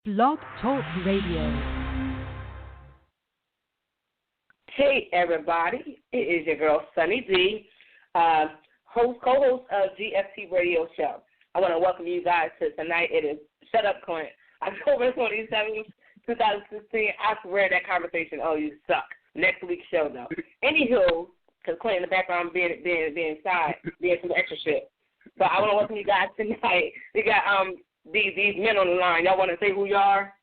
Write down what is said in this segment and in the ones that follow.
Blog Talk Radio. Hey, everybody. It is your girl, Sunny D, co-host of GFT Radio Show. I want to welcome you guys to tonight. It is Shut Up, Clint. October 27th, 2016. I swear that conversation, oh, you suck. Next week's show, though. Anywho, because Clint in the background being inside, being some extra shit. So I want to welcome you guys tonight. We got these men on the line. Y'all want to say who you are?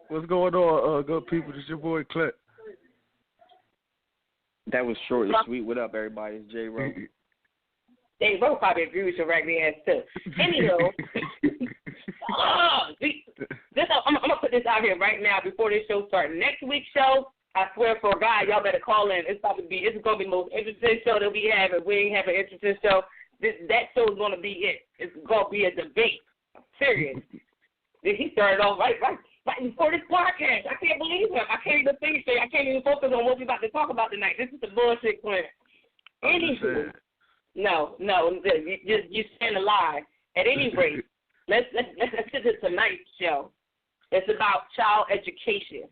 What's going on, good people? This is your boy, Clint. That was short and sweet. What up, everybody? It's J-Ro. J-Ro probably agree with your raggedy ass, too. Anywho, I'm going to put this out here right now before this show starts. Next week's show, I swear for God, y'all better call in. This is going to be the most interesting show that we have. If we ain't have an interesting show, that show is going to be it. It's going to be a debate. Serious. He started off right before this podcast. I can't believe him. I can't even think straight. I can't even focus on what we're about to talk about tonight. This is the bullshit plan. Anywho, no, you're saying a lie. At any rate, let's get to tonight's show. It's about child education.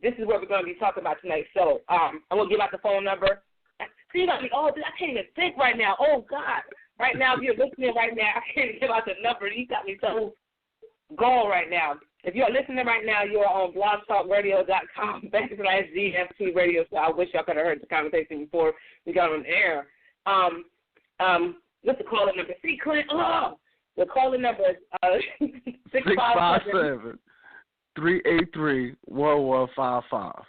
This is what we're going to be talking about tonight. So I'm going to give out the phone number. See, I can't even think right now. Oh, God. Right now, if you're listening right now, I can't even give out the number. You got me so gone right now. If you're listening right now, you're on blogtalkradio.com/GFT Radio. So I wish y'all could have heard the conversation before we got on air. What's the calling number? See, Clint? The calling number is 657-383-1155.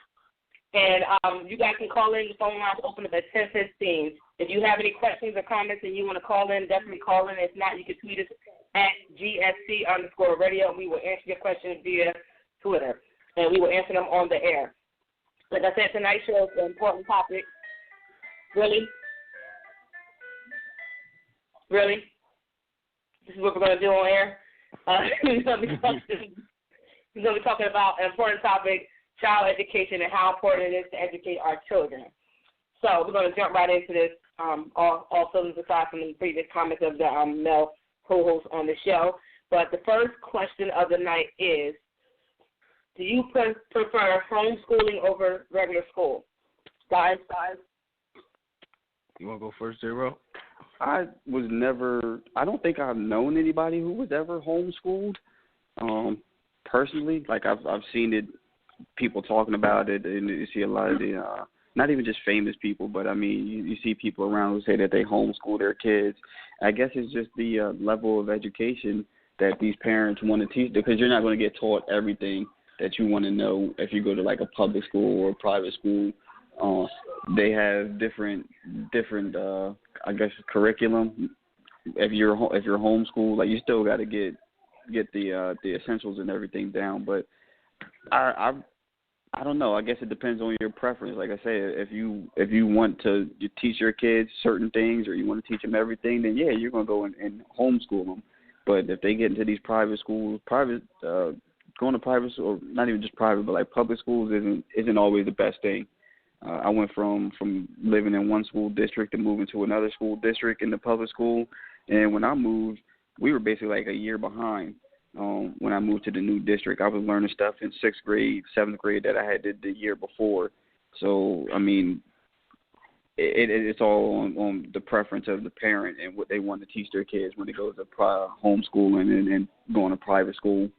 And you guys can call in. The phone line's open up at 10:15. If you have any questions or comments and you want to call in, definitely call in. If not, you can tweet us at GFC_radio. We will answer your questions via Twitter, and we will answer them on the air. Like I said, tonight's show is an important topic. Really? This is what we're going to do on air? We're going to be talking about an important topic, child education, and how important it is to educate our children. So we're going to jump right into this, also aside from the previous comments of the male co-host on the show. But the first question of the night is, do you prefer homeschooling over regular school? Guys? You want to go first, J-Ro? I don't think I've known anybody who was ever homeschooled. Personally, like I've seen it, people talking about it, and you see a lot of the, not even just famous people, but I mean, you see people around who say that they homeschool their kids. I guess it's just the level of education that these parents want to teach, because you're not going to get taught everything that you want to know if you go to like a public school or a private school. They have different I guess curriculum. If you're homeschooled, like you still got to get the essentials and everything down. But I don't know. I guess it depends on your preference. Like I say, if you want to teach your kids certain things, or you want to teach them everything, then yeah, you're gonna go and homeschool them. But if they get into these private schools, going to private, or not even just private, but like public schools isn't always the best thing. I went from living in one school district to moving to another school district in the public school, and when I moved, we were basically like a year behind. When I moved to the new district, I was learning stuff in 6th grade, 7th grade that I had did the year before. So, I mean, it's all on the preference of the parent and what they want to teach their kids when they go to homeschooling and going to private school.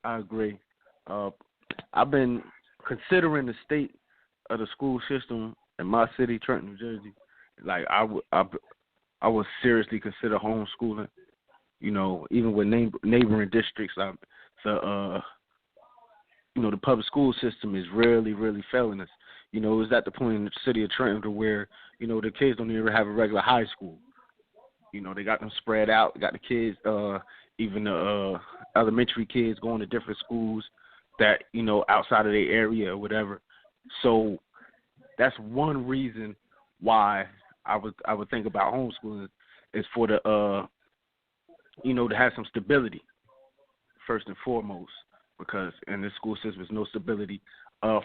I agree. I've been considering the state of the school system in my city, Trenton, New Jersey. Like I would seriously consider homeschooling. You know, even with neighboring districts, the public school system is really, really failing us. You know, it's at the point in the city of Trenton to where, you know, the kids don't even have a regular high school. You know, they got them spread out. They got the kids, even the elementary kids going to different schools that, you know, outside of their area or whatever. So that's one reason why I would think about homeschooling is for the to have some stability first and foremost, because in this school system there's no stability.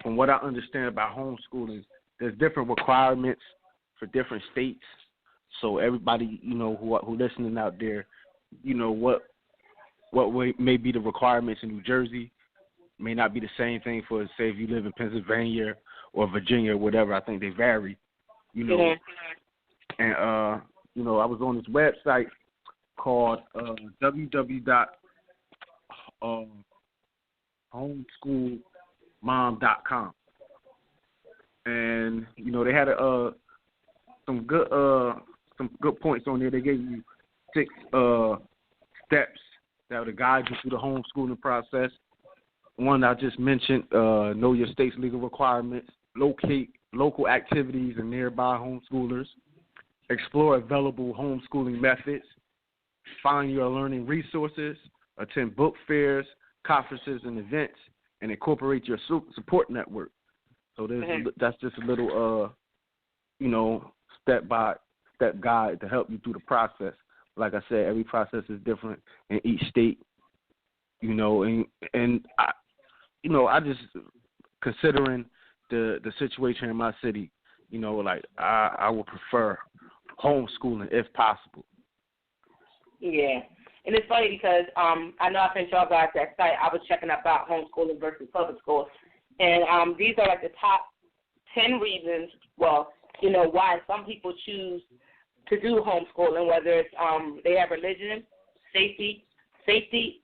From what I understand about homeschooling, there's different requirements for different states. So everybody, who listening out there, what may be the requirements in New Jersey may not be the same thing for, say, if you live in Pennsylvania or Virginia or whatever. I think they vary, Mm-hmm. And, I was on this website called www.homeschoolmom.com. And, they had some good points on there. They gave you 6 steps that would guide you through the homeschooling process. One I just mentioned, know your state's legal requirements, locate local activities and nearby homeschoolers, explore available homeschooling methods, find your learning resources, attend book fairs, conferences, and events, and incorporate your support network. So that's just a little, step-by-step guide to help you through the process. Like I said, every process is different in each state, and I just, considering the situation in my city, I would prefer homeschooling if possible. Yeah. And it's funny because I know I sent y'all guys that site. I was checking about homeschooling versus public schools. And these are like the top 10 reasons, why some people choose to do homeschooling, whether it's they have religion, safety,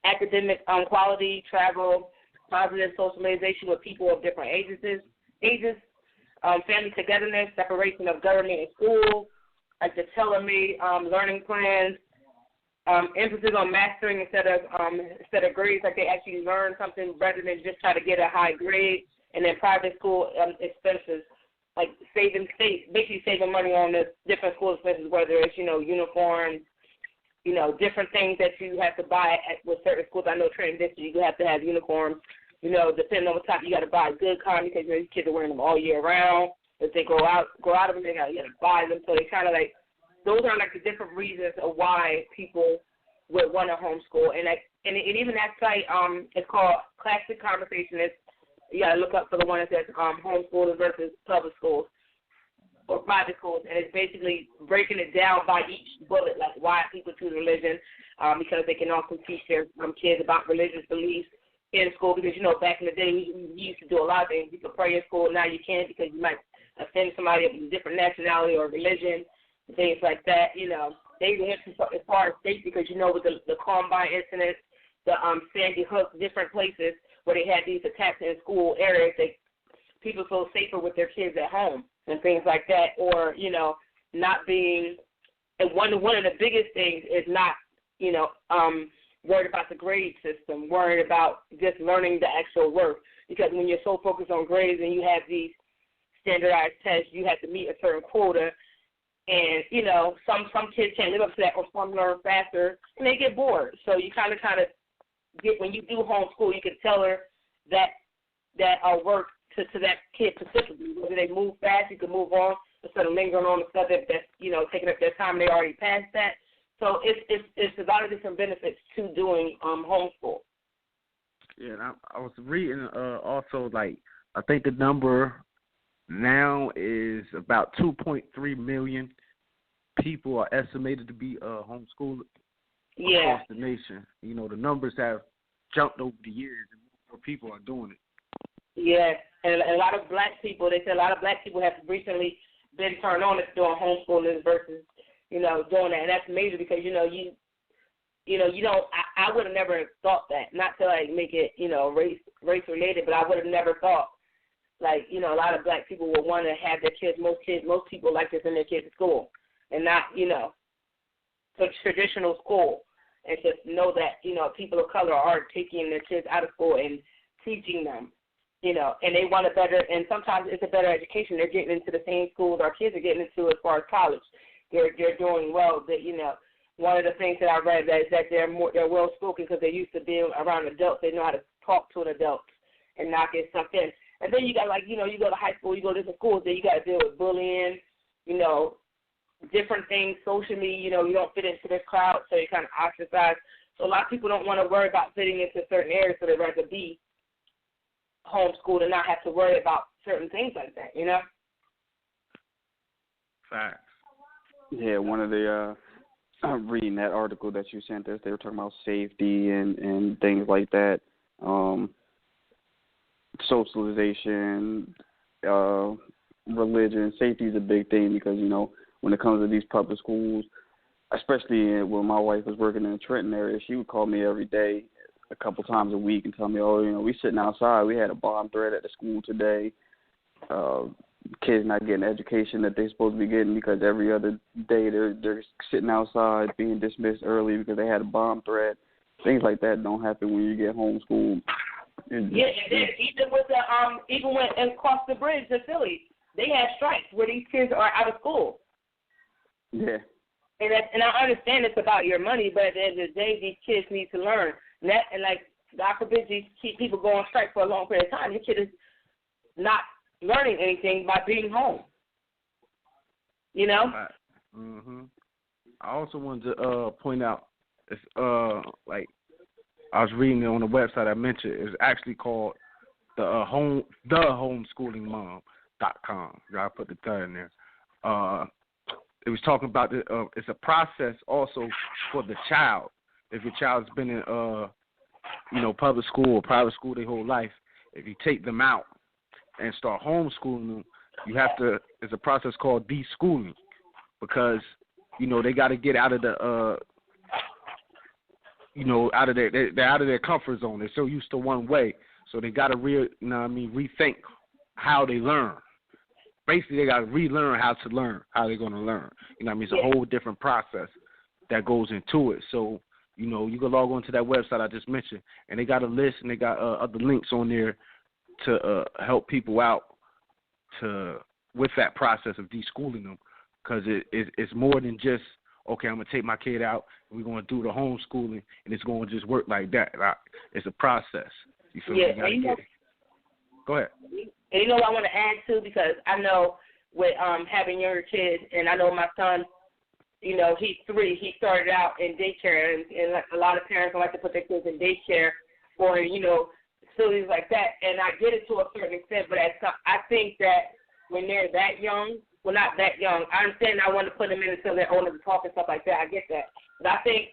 academic quality, travel, positive socialization with people of different ages, family togetherness, separation of government and school, like the tailor-made learning plans, emphasis on mastering instead of grades, like they actually learn something rather than just try to get a high grade, and then private school expenses, like basically saving money on the different school expenses, whether it's, uniforms, different things that you have to buy with certain schools. I know Trenton District, you have to have uniforms. Depending on what type, you got to buy a good kind because these kids are wearing them all year round. If they grow out of them, you got to buy them. So they kind of like, those are like the different reasons of why people would want to homeschool. And even that site, it's called Classic Conversation. You got to look up for the one that says homeschoolers versus public schools or private schools. And it's basically breaking it down by each bullet, like why people choose religion, because they can also teach their kids about religious beliefs in school. Because, back in the day, we used to do a lot of things. You could pray in school. Now you can't because you might offend somebody of a different nationality or religion. Things like that, they even went as far as states because, with the Columbine incidents, the Sandy Hook, different places where they had these attacks in school areas, people feel safer with their kids at home and things like that, or, not being, and one of the biggest things is not, worried about the grade system, worried about just learning the actual work, because when you're so focused on grades and you have these standardized tests, you have to meet a certain quota. And, some kids can't live up to that or some learn faster, and they get bored. So you kind of get, when you do homeschool, you can tell her that work to that kid specifically. Whether they move fast, you can move on instead of lingering on the subject that's, taking up their time. They already passed that. So it's a lot of different benefits to doing homeschool. Yeah, and I was reading also, like, I think the number now is about 2.3 million people are estimated to be homeschooled across the nation. The numbers have jumped over the years, and more people are doing it. Yeah, and a lot of black people, they say a lot of black people have recently been turned on to doing homeschooling versus, doing that. And that's major because, I would have never thought that, not to, like, make it, race related, but I would have never thought, like, a lot of black people will want to have their kids, most people like to send their kids to school and not, to traditional school, and just know that, people of color are taking their kids out of school and teaching them, and they want a better, and sometimes it's a better education. They're getting into the same schools our kids are getting into as far as college. They're doing well. That, one of the things that I read is that they're well spoken because they're used to being around adults. They know how to talk to an adult and not get sucked in. And then you got, like, you go to high school, you go to different schools, then you got to deal with bullying, different things socially. You don't fit into this crowd, so you kind of ostracize. So a lot of people don't want to worry about fitting into certain areas, so they'd rather be homeschooled and not have to worry about certain things like that, Facts. Yeah, one of the reading that article that you sent us, they were talking about safety and things like that. Socialization, religion, safety is a big thing because, you know, when it comes to these public schools, especially when my wife was working in the Trenton area, she would call me every day, a couple times a week, and tell me, oh, you know, we sitting outside. We had a bomb threat at the school today. Kids not getting the education that they're supposed to be getting because every other day they're sitting outside being dismissed early because they had a bomb threat. Things like that don't happen when you get homeschooled. Yeah, and then even when across the bridge to Philly, they have strikes where these kids are out of school. Yeah. And I understand it's about your money, but at the end of the day, these kids need to learn. And like, God forbid these people go on strike for a long period of time. Your kid is not learning anything by being home. You know? Mm-hmm. I also wanted to point out, it's like I was reading it on the website I mentioned. It's actually called homeschoolingmom.com. I put the third in there. It was talking about it's a process also for the child. If your child's been in public school or private school their whole life, if you take them out and start homeschooling them, you have to. It's a process called deschooling because they got to get out of the out of they're out of their comfort zone. They're so used to one way, so they got to rethink how they learn. Basically, they got to relearn how to learn, how they're going to learn. It's a whole different process that goes into it. So, you can log on to that website I just mentioned, and they got a list and they got other links on there to help people out with that process of deschooling them, because it's more than just, okay, I'm going to take my kid out and we're going to do the homeschooling and it's going to just work like that. It's a process. You feel me? Go ahead. And what I want to add too, because I know with having younger kids, and I know my son, he's 3. He started out in daycare, and like a lot of parents like to put their kids in daycare or facilities like that. And I get it to a certain extent, but I think that when they're that young, well, not that young. I understand I want to put them in until they're older to talk and stuff like that. I get that, but I think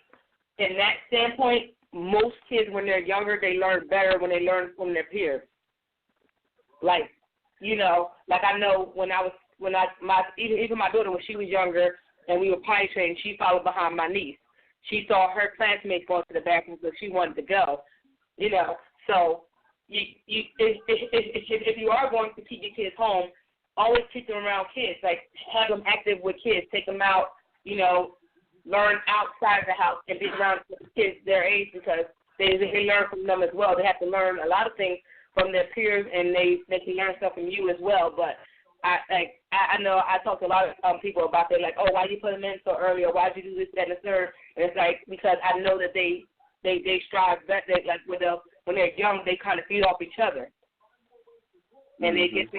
in that standpoint, most kids when they're younger, they learn better when they learn from their peers. Like, like I know even my daughter, when she was younger and we were potty trained, she followed behind my niece. She saw her classmates going to the bathroom, so she wanted to go. So if you are going to keep your kids home, always keep them around kids. Like, have them active with kids. Take them out, learn outside the house and be around kids their age, because they learn from them as well. They have to learn a lot of things from their peers, and they can learn stuff from you as well. But I know I talk to a lot of people about that, like, oh, why you put them in so early, or why did you do this, that, and the third? And it's like, because I know that they strive better. Like when they're young, they kind of feed off each other, and they get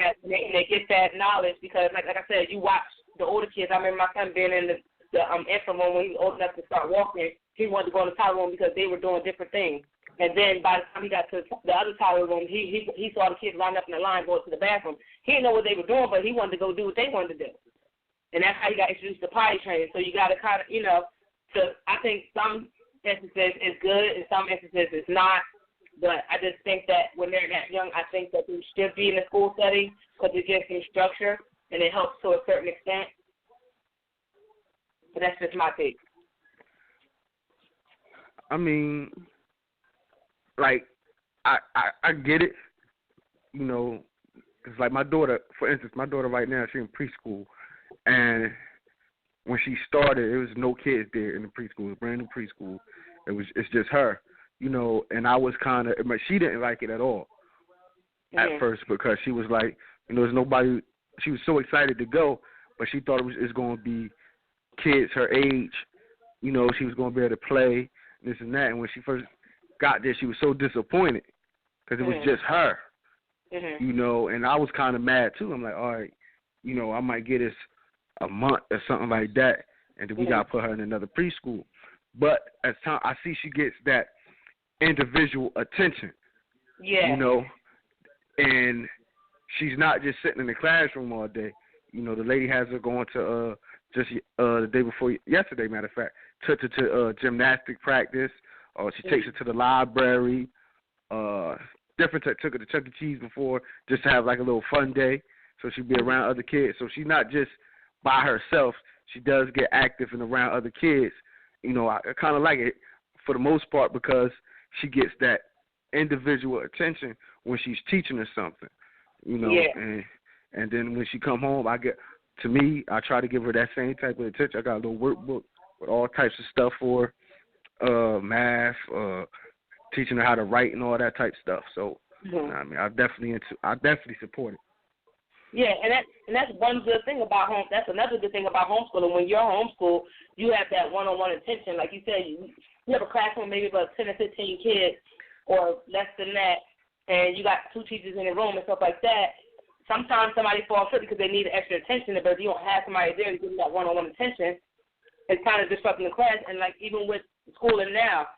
that knowledge, because like I said, you watch the older kids. I remember my son being in the infant room when he was old enough to start walking. He wanted to go in the toddler room because they were doing different things. And then by the time he got to the other toddler room, he saw the kids line up in the line going to the bathroom. He didn't know what they were doing, but he wanted to go do what they wanted to do. And that's how he got introduced to potty training. So you got to kind of, so I think some instances is good and some instances it's not. But I just think that when they're that young, I think that they should be in a school setting because it gives them structure and it helps to a certain extent. But that's just my take. Like, I get it, because like my daughter, for instance, right now, she's in preschool, and when she started, there was no kids there in the preschool. It was brand new preschool. It's just her, and I was kind of, she didn't like it at all at first, because she was like, there's nobody, she was so excited to go, but she thought it was going to be kids her age, she was going to be able to play, this and that, and when she first got there, she was so disappointed because it was just her, and I was kind of mad too. I'm like, all right, I might get us a month or something like that, and then we got to put her in another preschool. But as time, I see she gets that individual attention, and she's not just sitting in the classroom all day. The lady has her going to just the day before yesterday, matter of fact, took her to gymnastic practice. She takes her to the library. Took her to Chuck E. Cheese before just to have like a little fun day, so she'd be around other kids. So she's not just by herself. She does get active and around other kids. You know, I kind of like it for the most part because she gets that individual attention when she's teaching her something. You know, and then when she come home, I try to give her that same type of attention. I got a little workbook with all types of stuff for her, math, teaching her how to write and all that type of stuff. So, I mean, I definitely support it. Yeah, and that's one good thing about home. That's another good thing about homeschooling. When you're homeschooled, you have that one-on-one attention. Like you said, you have a classroom maybe about 10 or 15 kids or less than that, and you got 2 teachers in the room and stuff like that. Sometimes somebody falls short because they need extra attention, but if you don't have somebody there to give them that one-on-one attention, it's kind of disrupting the class. And like even with schooling now,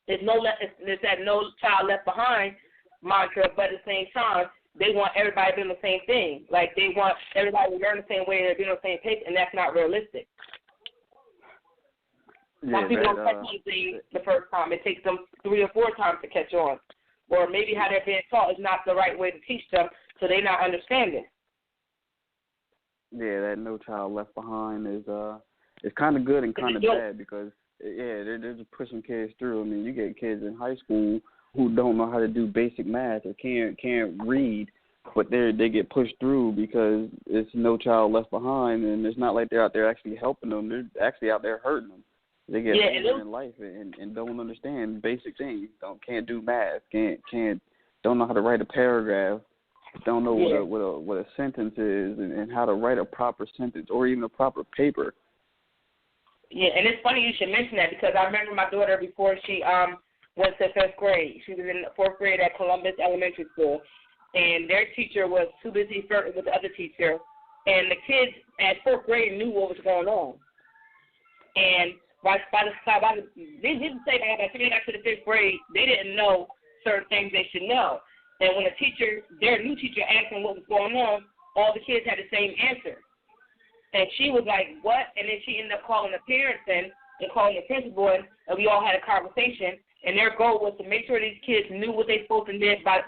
there's that no child left behind mantra, but at the same time, they want everybody doing the same thing. Like they want everybody to learn the same way and they're doing the same pace, and that's not realistic. Some people don't catch on things the first time. It takes them 3 or 4 times to catch on. Or maybe how they're being taught is not the right way to teach them, so they're not understanding. Yeah, that No Child Left Behind is kind of good and kind of bad because they're just pushing kids through. I mean, you get kids in high school who don't know how to do basic math or can't read, but they get pushed through because it's No Child Left Behind, and it's not like they're out there actually helping them. They're actually out there hurting them. They get older in life and don't understand basic things. Can't do math. Don't know how to write a paragraph. Don't know what a sentence is and how to write a proper sentence or even a proper paper. Yeah, and it's funny you should mention that because I remember my daughter before she went to 5th grade. She was in 4th grade at Columbus Elementary School, and their teacher was too busy flirting with the other teacher, and the kids at 4th grade knew what was going on. And they didn't say that by the time they got to the 5th grade, they didn't know certain things they should know. And when their new teacher asked them what was going on, all the kids had the same answer. And she was like, what? And then she ended up calling the parents in and calling the principal in, and we all had a conversation. And their goal was to make sure these kids knew what they supposed to know by the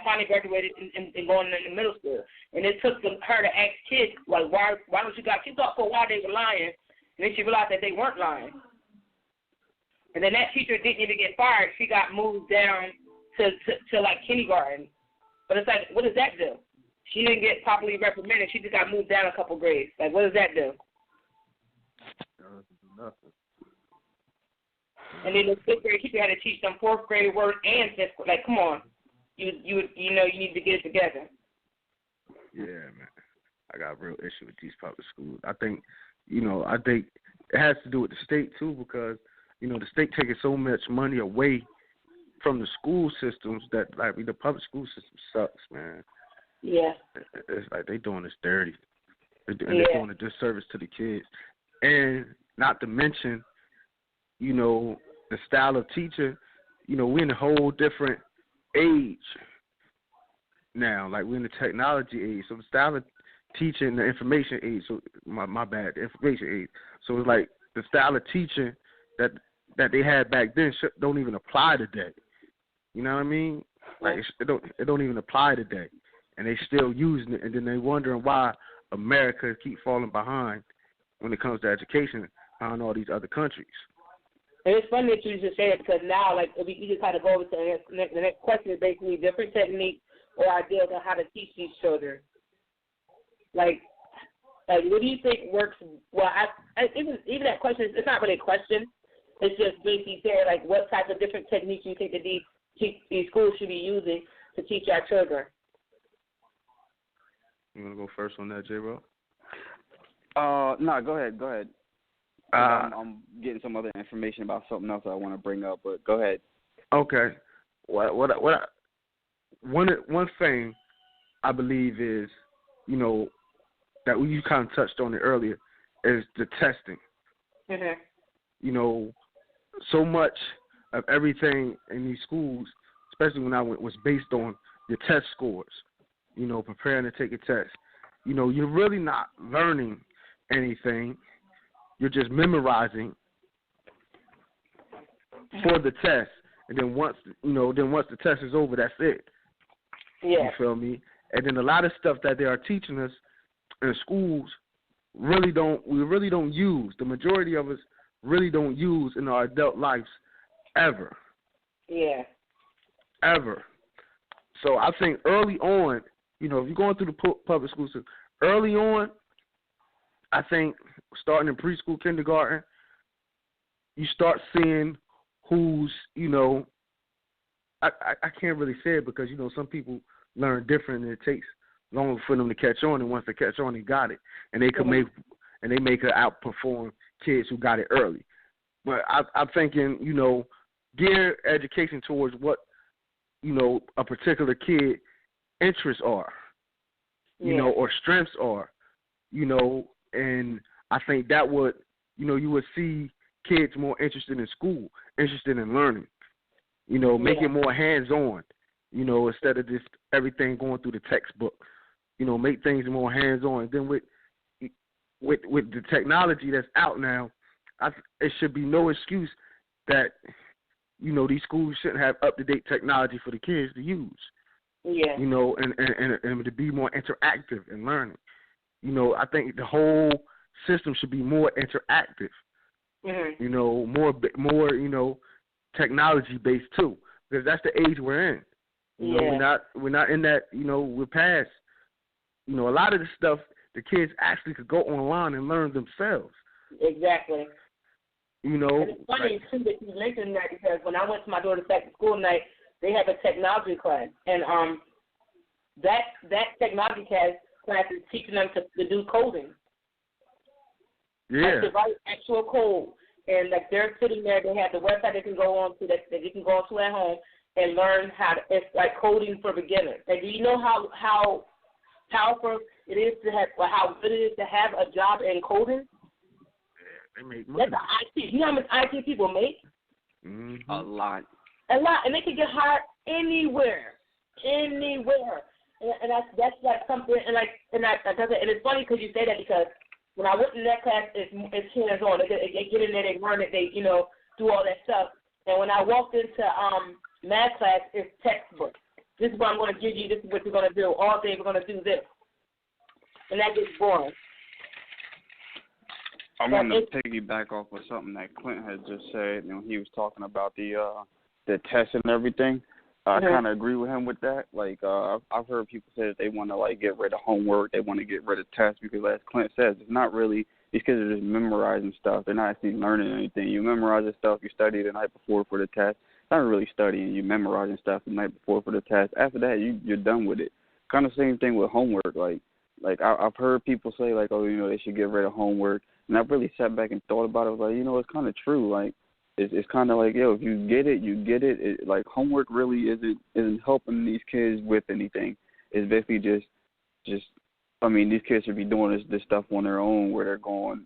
time they graduated and going into middle school. And it took her to ask kids, like, why don't you guys? She thought for a while they were lying, and then she realized that they weren't lying. And then that teacher didn't even get fired. She got moved down to like kindergarten. But it's like, what does that do? She didn't get properly reprimanded. She just got moved down a couple grades. Like, what does that do? Nothing. And then the 5th grade teacher had to teach them 4th grade words and 5th grade. Like, come on, you need to get it together. Yeah, man, I got a real issue with these public schools. I think it has to do with the state too because the state taking so much money away from the school systems that the public school system sucks, man. Yeah. It's like they doing this dirty. They're doing a disservice to the kids. And not to mention, the style of teaching, we're in a whole different age now. Like, we're in the technology age. So the style of teaching, the information age, so my bad, the information age. So it's like the style of teaching that they had back then don't even apply today. You know what I mean? Like, it don't even apply today. And they still using it, and then they wondering why America keep falling behind when it comes to education on all these other countries. And it's funny that you just say it because now, like, we just had to go over to the next question is basically different techniques or ideas on how to teach these children. Like what do you think works? Well, even that question, it's not really a question. It's just basically saying, like, what type of different techniques do you think that these schools should be using to teach our children? You want to go first on that, J-Rob? No, go ahead. I'm getting some other information about something else I want to bring up, but go ahead. Okay. One thing I believe is, that you kind of touched on it earlier, is the testing. Mm-hmm. So much of everything in these schools, especially when I went, was based on your test scores. Preparing to take a test. you're really not learning anything. You're just memorizing for the test, and then once the test is over, that's it. Yeah. You feel me? And then a lot of stuff that they are teaching us in schools we really don't use. The majority of us really don't use in our adult lives ever. Yeah. Ever. So I think early on, if you're going through the public school system, early on, I think starting in preschool, kindergarten, you start seeing who's, I can't really say it because, some people learn different and it takes longer for them to catch on, and once they catch on, they got it. And they can make it outperform kids who got it early. But I'm thinking, gear education towards what, a particular kid interests are, or strengths are, and I think that would, you would see kids more interested in school, interested in learning, make it more hands-on, instead of just everything going through the textbook, make things more hands-on. And then with the technology that's out now, it should be no excuse that, these schools shouldn't have up-to-date technology for the kids to use. Yeah. And to be more interactive in learning. I think the whole system should be more interactive. Mm-hmm. More technology based too, because that's the age we're in. We're not in that. We're past. A lot of the stuff the kids actually could go online and learn themselves. Exactly. And it's funny too that you mentioned that, because when I went to my daughter's back to school night, they have a technology class, and that technology class is teaching them to do coding. Yeah. Like to write actual code, and like they're sitting there, they have the website they can go on to that they can go on to at home and learn it's like coding for beginners. And do you know how powerful it is to have, or how good it is to have a job in coding? They make money. That's the IT. You know how much IT people make? Mm-hmm. A lot, and they can get hired anywhere. And that's like something, and it's funny because you say that, because when I went in that class, it's hands on. They get in there, they learn it, they do all that stuff. And when I walked into math class, it's textbook. This is what I'm going to give you. This is what you're going to do. All day we're going to do this, and that gets boring. I want to piggyback off of something that Clint had just said. He was talking about the tests and everything. I kind of agree with him with that. Like, I've heard people say that they want to get rid of homework, they want to get rid of tests, because as Clint says, it's not really, these kids are just memorizing stuff. They're not actually learning anything. You memorize the stuff, you study the night before for the test. Not really studying, you memorizing stuff the night before for the test. After that, you're done with it. Kind of same thing with homework. Like I've heard people say, they should get rid of homework. And I've really sat back and thought about it. I was like, it's kind of true. Like, it's kind of like, if you get it, you get it. Like, homework really isn't helping these kids with anything. It's basically just these kids should be doing this stuff on their own, where they're going,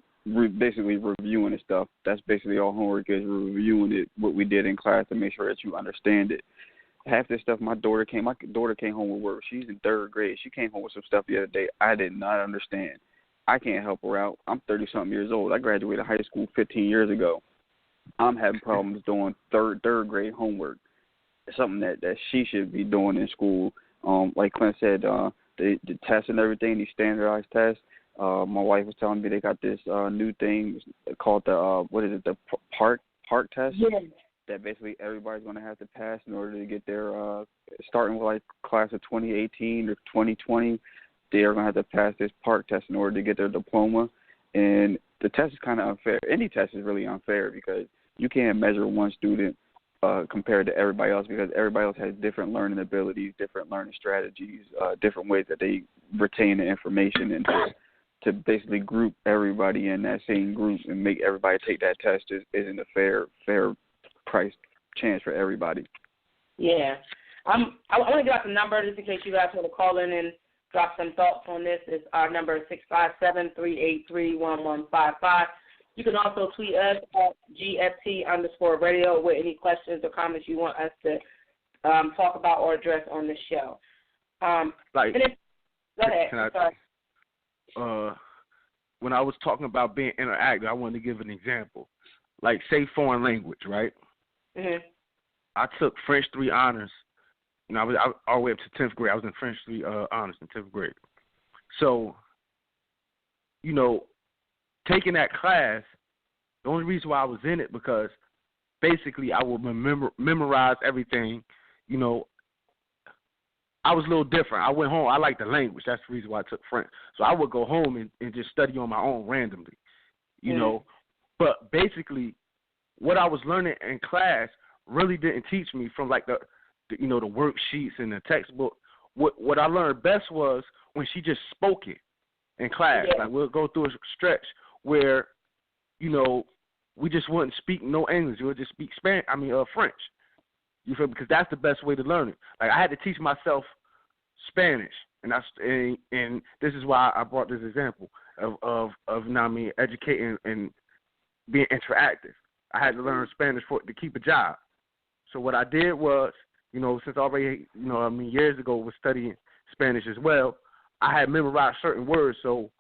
basically reviewing the stuff. That's basically all homework is, reviewing it, what we did in class, to make sure that you understand it. Half this stuff, my daughter came home with work. She's in 3rd grade. She came home with some stuff the other day I did not understand. I can't help her out. I'm 30-something years old. I graduated high school 15 years ago. I'm having problems doing third grade homework. It's something that she should be doing in school. Like Clint said, the tests and everything, these standardized tests. My wife was telling me they got this new thing called the PARCC test. Yeah. That basically everybody's going to have to pass in order to get their, starting with class of 2018 or 2020, they are going to have to pass this PARCC test in order to get their diploma. And the test is kind of unfair. Any test is really unfair, because you can't measure one student compared to everybody else, because everybody else has different learning abilities, different learning strategies, different ways that they retain the information, and to basically group everybody in that same group and make everybody take that test isn't a fair price chance for everybody. Yeah. I want to give out the number just in case you guys want to call in and drop some thoughts on this. It's our number is 657-383-1155. You can also tweet us at GFT_radio with any questions or comments you want us to talk about or address on the show. Like, go ahead. Can I, sorry. when I was talking about being interactive, I wanted to give an example. Like, say foreign language, right? Mhm. I took French 3 honors. I was all the way up to 10th grade. I was in French 3 honors in 10th grade. So, taking that class, the only reason why I was in it because basically I would memorize everything. I was a little different. I went home. I liked the language. That's the reason why I took French. So I would go home and just study on my own randomly, know. But basically, what I was learning in class really didn't teach me from like the worksheets and the textbook. What I learned best was when she just spoke it in class. Yeah. Like, we'll go through a stretch where, we just wouldn't speak no English. We would just speak French. You feel me? Because that's the best way to learn it. Like, I had to teach myself Spanish, and this is why I brought this example of educating and being interactive. I had to learn Spanish to keep a job. So what I did was, since already, years ago was studying Spanish as well, I had memorized certain words. So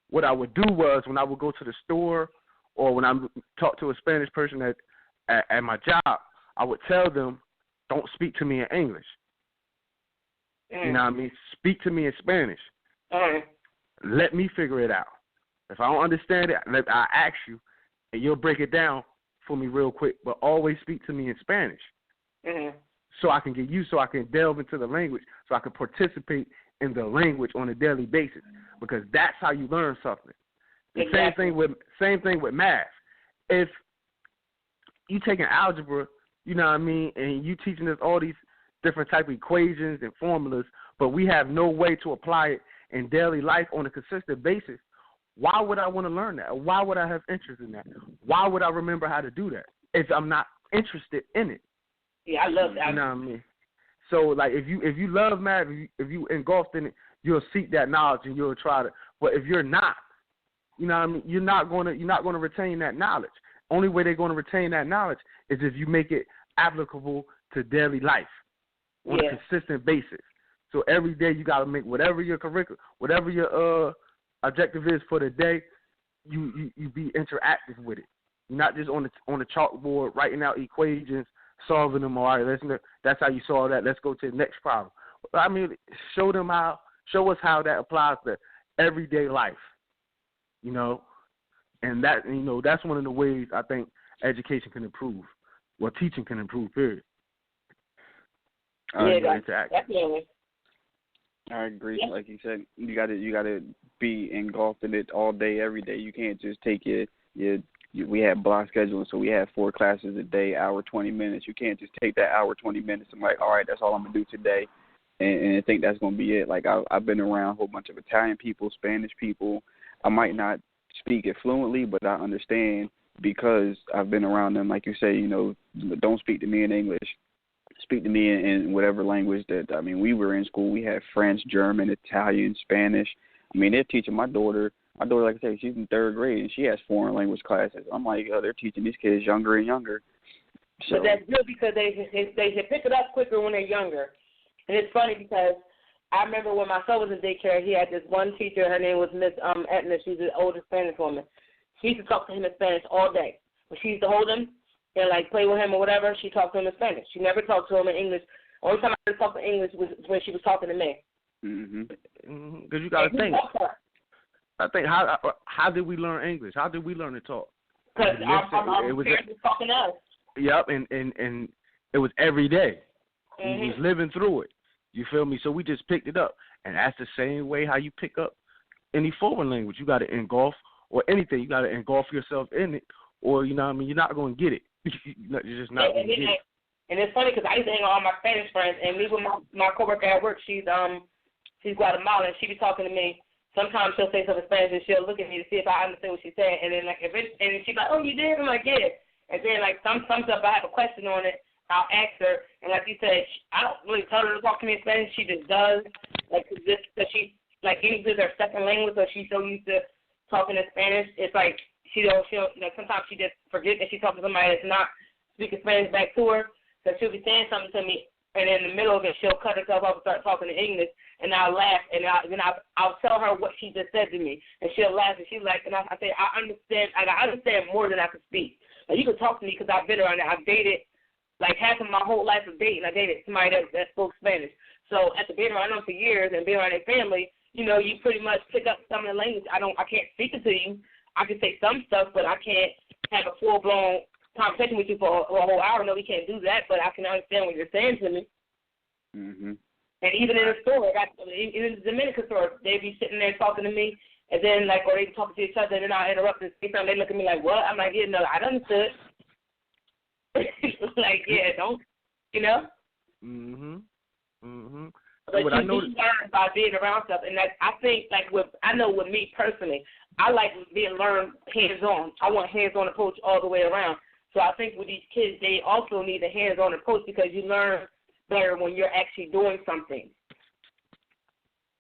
what I would do was when I would go to the store or when I talk to a Spanish person at my job, I would tell them, don't speak to me in English. You know what I mean? Speak to me in Spanish. Let me figure it out. If I don't understand it, I'll ask you, and you'll break it down for me real quick. But always speak to me in Spanish. So I can get used, so I can delve into the language, so I can participate in the language on a daily basis, because that's how you learn something. The Exactly. same thing with math. If you taking algebra, and you teaching us all these different type of equations and formulas, but we have no way to apply it in daily life on a consistent basis, why would I want to learn that? Why would I have interest in that? Why would I remember how to do that if I'm not interested in it? Yeah, I love that. You know what I mean? So, like, if you love math, if you engulfed in it, you'll seek that knowledge and you'll try to. But if you're not, you're not going to retain that knowledge. Only way they're going to retain that knowledge is if you make it applicable to daily life on a consistent basis. So every day you got to make whatever your curriculum, whatever your objective is for the day, you be interactive with it. You're not just on the chalkboard writing out equations, solving them. All right, that's how you solve that. Let's go to the next problem. Show us how that applies to everyday life. And that that's one of the ways I think education can improve, or teaching can improve. Period. Definitely. I agree. Like you said, you gotta be engulfed in it all day, every day. You can't just take we have block scheduling, so we have 4 classes a day, hour 20 minutes. You can't just take that hour 20 minutes and like, all right, that's all I'm gonna do today, and think that's gonna be it. Like I've been around a whole bunch of Italian people, Spanish people. I might not speak it fluently, but I understand because I've been around them. Like you say, don't speak to me in English. Speak to me in whatever language that, we were in school. We had French, German, Italian, Spanish. They're teaching my daughter, like I said, she's in 3rd grade, and she has foreign language classes. I'm like, they're teaching these kids younger and younger. So. But that's good because they pick it up quicker when they're younger. And it's funny because I remember when my son was in daycare, he had this one teacher. Her name was Miss Etna. She's an older Spanish woman. She used to talk to him in Spanish all day. When she used to hold him and, like, play with him or whatever, she talked to him in Spanish. She never talked to him in English. Only time I talked in English was when she was talking to me. Because you got to think. I think, how did we learn English? How did we learn to talk? Because our parents were talking to us. Yep, and it was every day. We was living through it. You feel me? So we just picked it up. And that's the same way how you pick up any foreign language. You got to engulf, or anything. You got to engulf yourself in it, or, you're not going to get it. You're just not going to get it. And it's funny because I used to hang out with all my Spanish friends, and me with my coworker at work, she's Guatemalan. She be talking to me. Sometimes she'll say something in Spanish, and she'll look at me to see if I understand what she's saying. And then, like, and she's like, "Oh, you did?" I'm like, "Yeah." And then, like, some stuff I have a question on it, I'll ask her. And like you said, I don't really tell her to talk to me in Spanish. She just does. Like, just because she, like, English is her second language, so she's so used to talking in Spanish. It's like she'll like, sometimes she just forget that she's talking to somebody that's not speaking Spanish back to her. So she'll be saying something to me, and in the middle of it, she'll cut herself off and start talking in English, and I'll laugh, and I'll tell her what she just said to me, and she'll laugh, and she's like, and I say, I understand more than I can speak. Like, you can talk to me because I've been around it. I've dated, like, half of my whole life of dating, I dated somebody that spoke Spanish. So after being around them for years and being around their family, you know, you pretty much pick up some of the language. I can't speak it to you. I can say some stuff, but I can't have a full-blown conversation with you for a whole hour. No, we can't do that, but I can understand what you're saying to me. Mhm. And even in the store, even in the Dominican store, they be sitting there talking to me, and then, like, or they talking to each other, and then I interrupt and say something. They look at me like, what? I'm like, yeah, no, I understood. Like, yeah, don't, you know? Mhm. Mhm. But What you I noticed learn by being around stuff, and that, I think, like, I know with me personally, I like being learned hands-on. I want hands-on approach all the way around. So I think with these kids, they also need a hands-on approach because you learn better when you're actually doing something.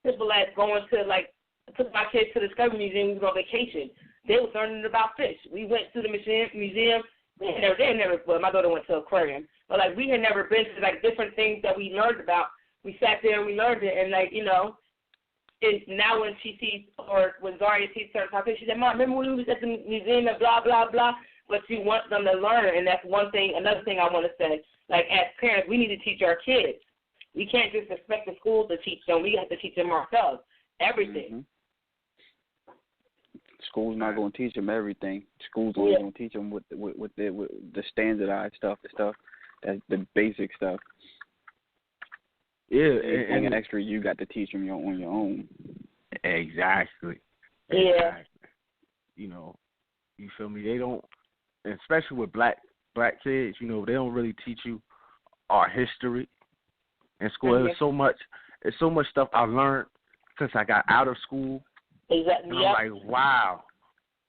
Simple as going to, like, I took my kids to the Discovery Museum. We was on vacation. They was learning about fish. We went to the museum. They had never, well, my daughter went to an aquarium. But, like, we had never been to, like, different things that we learned about. We sat there and we learned it. And, like, you know, now when she sees, or when Zaria sees certain topics, she said, Mom, remember when we was at the museum and blah, blah, blah? But you want them to learn, and that's one thing. Another thing I want to say, like, as parents, we need to teach our kids. We can't just expect the school to teach them. We have to teach them ourselves, everything. Mhm. School's not going to teach them everything. School's only going to teach them with the standardized stuff, that's the basic stuff. Yeah, anything and extra you got to teach them on your own. Exactly. Yeah. Exactly. You know, you feel me? They don't, especially with black kids. You know, they don't really teach you our history in school. Mm-hmm. There's so much stuff I learned since I got out of school. Exactly. And I'm like, wow.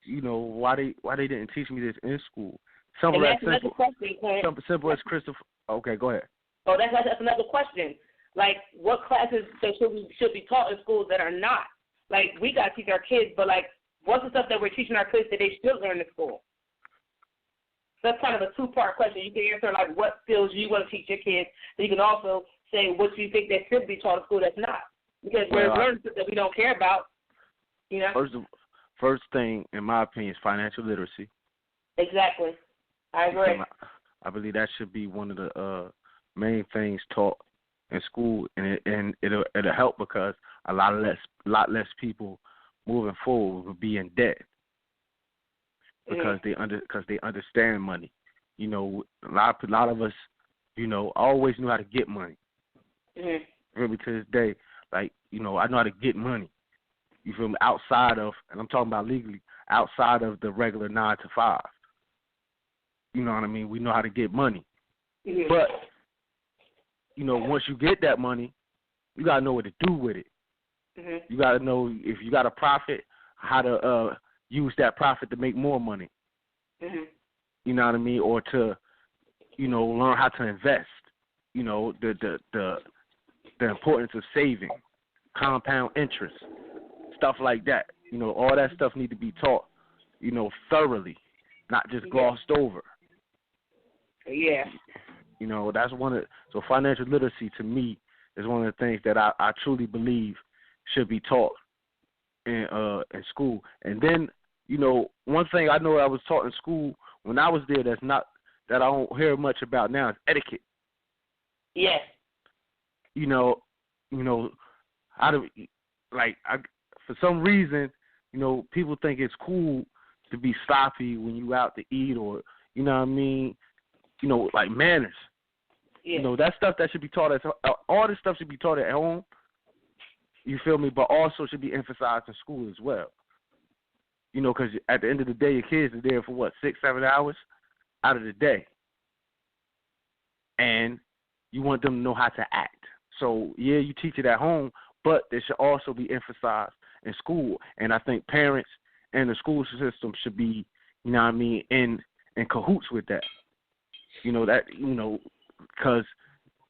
You know, why they didn't teach me this in school? Something as simple as Christopher. Okay, go ahead. Oh, that's another question. Like, what classes that should be taught in schools that are not? Like, we got to teach our kids, but, like, what's the stuff that we're teaching our kids that they should learn in school? That's kind of a two-part question. You can answer, like, what skills you want to teach your kids. But you can also say what you think that should be taught in school that's not. Because we're learning stuff that we don't care about, you know? First thing, in my opinion, is financial literacy. Exactly. I agree. I believe that should be one of the main things taught in school, and it'll help because a lot less people moving forward will be in debt because they understand money. You know, a lot of us, you know, always knew how to get money. Mm-hmm. Really to this day, like, you know, I know how to get money. You feel me? Outside of, and I'm talking about legally, outside of the regular 9 to 5. You know what I mean? We know how to get money. Mm-hmm. But, you know, once you get that money, you got to know what to do with it. Mm-hmm. You got to know if you got a profit, how to use that profit to make more money. Mm-hmm. You know what I mean? Or to, you know, learn how to invest. You know, the importance of saving, compound interest, stuff like that. You know, all that stuff need to be taught, you know, thoroughly, not just glossed over. Yeah. You know, that's so financial literacy to me is one of the things that I truly believe should be taught in school. And then, you know, one thing I know I was taught in school when I was there that I don't hear much about now is etiquette. Yes. You know, how to, like, for some reason, you know, people think it's cool to be sloppy when you out to eat, or, you know what I mean, you know, like manners. Yeah. You know, that stuff that should be taught all this stuff should be taught at home. You feel me? But also should be emphasized in school as well. You know, because at the end of the day, your kids are there for 6-7 hours out of the day, and you want them to know how to act. So yeah, you teach it at home, but it should also be emphasized in school. And I think parents and the school system should be, you know what I mean, in cahoots with that. You know that, you know, because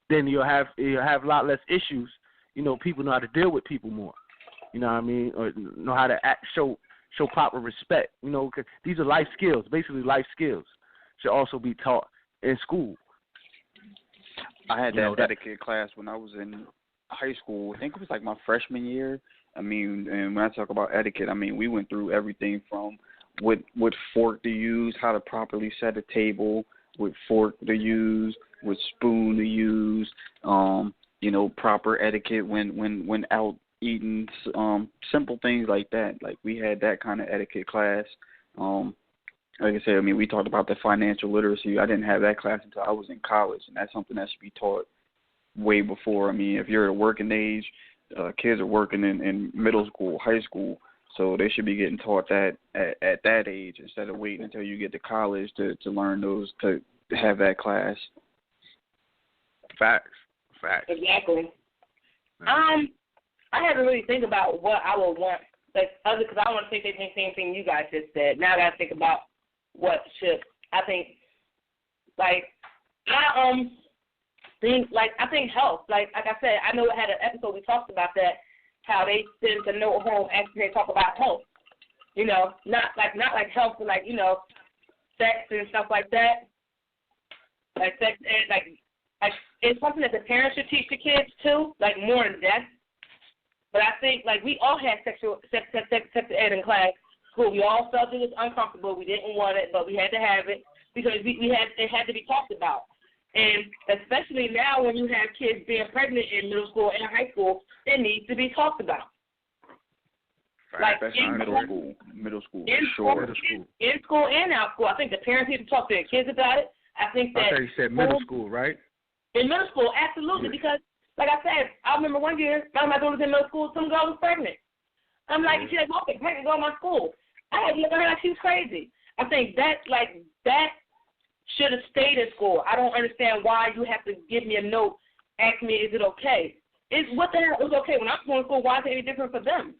then you'll have a lot less issues. You know, people know how to deal with people more. You know what I mean, or know how to act, show proper respect. You know, cause these are life skills. Basically, life skills should also be taught in school. I had that etiquette class when I was in high school. I think it was like my freshman year. I mean, and when I talk about etiquette, I mean, we went through everything from what fork to use, how to properly set a table, what fork to use, what spoon to use, proper etiquette when out eating, simple things like that. Like, we had that kind of etiquette class. Like I said, I mean, we talked about the financial literacy. I didn't have that class until I was in college, and that's something that should be taught way before. I mean, if you're at a working age, kids are working in middle school, high school, so they should be getting taught that at that age instead of waiting until you get to college to learn those, to have that class. Facts. Exactly. I had to really think about what I would want, like, other, because I want to think the same thing you guys just said. Now I got to think about what should, I think, like, I think health, like I said, I know I had an episode we talked about that, how they send a note home after they talk about health. Not like health, but like, sex and stuff like that. Like sex ed, like it's something that the parents should teach the kids too, like more in depth. But I think, like, we all had sex ed in class. School. We all felt it was uncomfortable. We didn't want it, but we had to have it because it had to be talked about. And especially now when you have kids being pregnant in middle school and high school, it needs to be talked about. Right, like in middle school, in school and out school. I think the parents need to talk to their kids about it. I think that. Okay, you said middle school, right? In middle school, absolutely, because, like I said, I remember one year, my daughter was in middle school, some girl was pregnant. I'm like, she's like, Mom, I'm pregnant, go to my school. I had to look at her like she was crazy. I think that should have stayed in school. I don't understand why you have to give me a note, ask me, is it okay? What the hell is okay? When I'm going to school, why is it any different for them?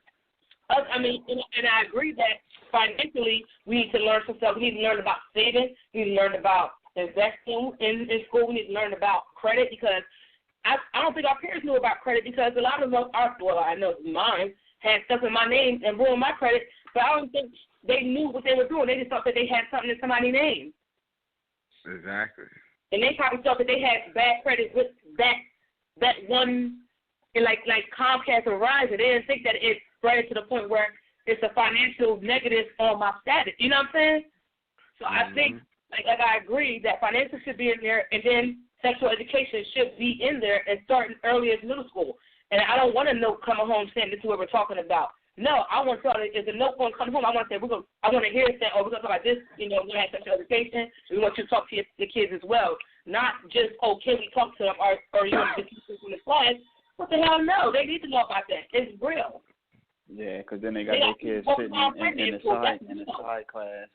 I mean, and I agree that financially we need to learn some stuff. We need to learn about saving. We need to learn about investing in school. We need to learn about credit because I don't think our parents knew about credit because a lot of us, I know mine, had stuff in my name and ruined my credit, but I don't think they knew what they were doing. They just thought that they had something in somebody's name. Exactly. And they probably thought that they had bad credit with that one, like Comcast or Verizon. They didn't think that it spread to the point where it's a financial negative on my status. You know what I'm saying? So I think, like I agree that financial should be in there, and then sexual education should be in there and starting early as middle school. And I don't want a note coming home saying this is what we're talking about. No, I want to tell you, if the note going to come home, I want to say, I want to hear it say, we're going to talk about this, we're going to have sexual education. We want you to talk to your kids as well. Not just, can we talk to them, or you want to just keep this in the class. What the hell, no. They need to know about that. It's real. Yeah, because then they got their kids sitting in the side class.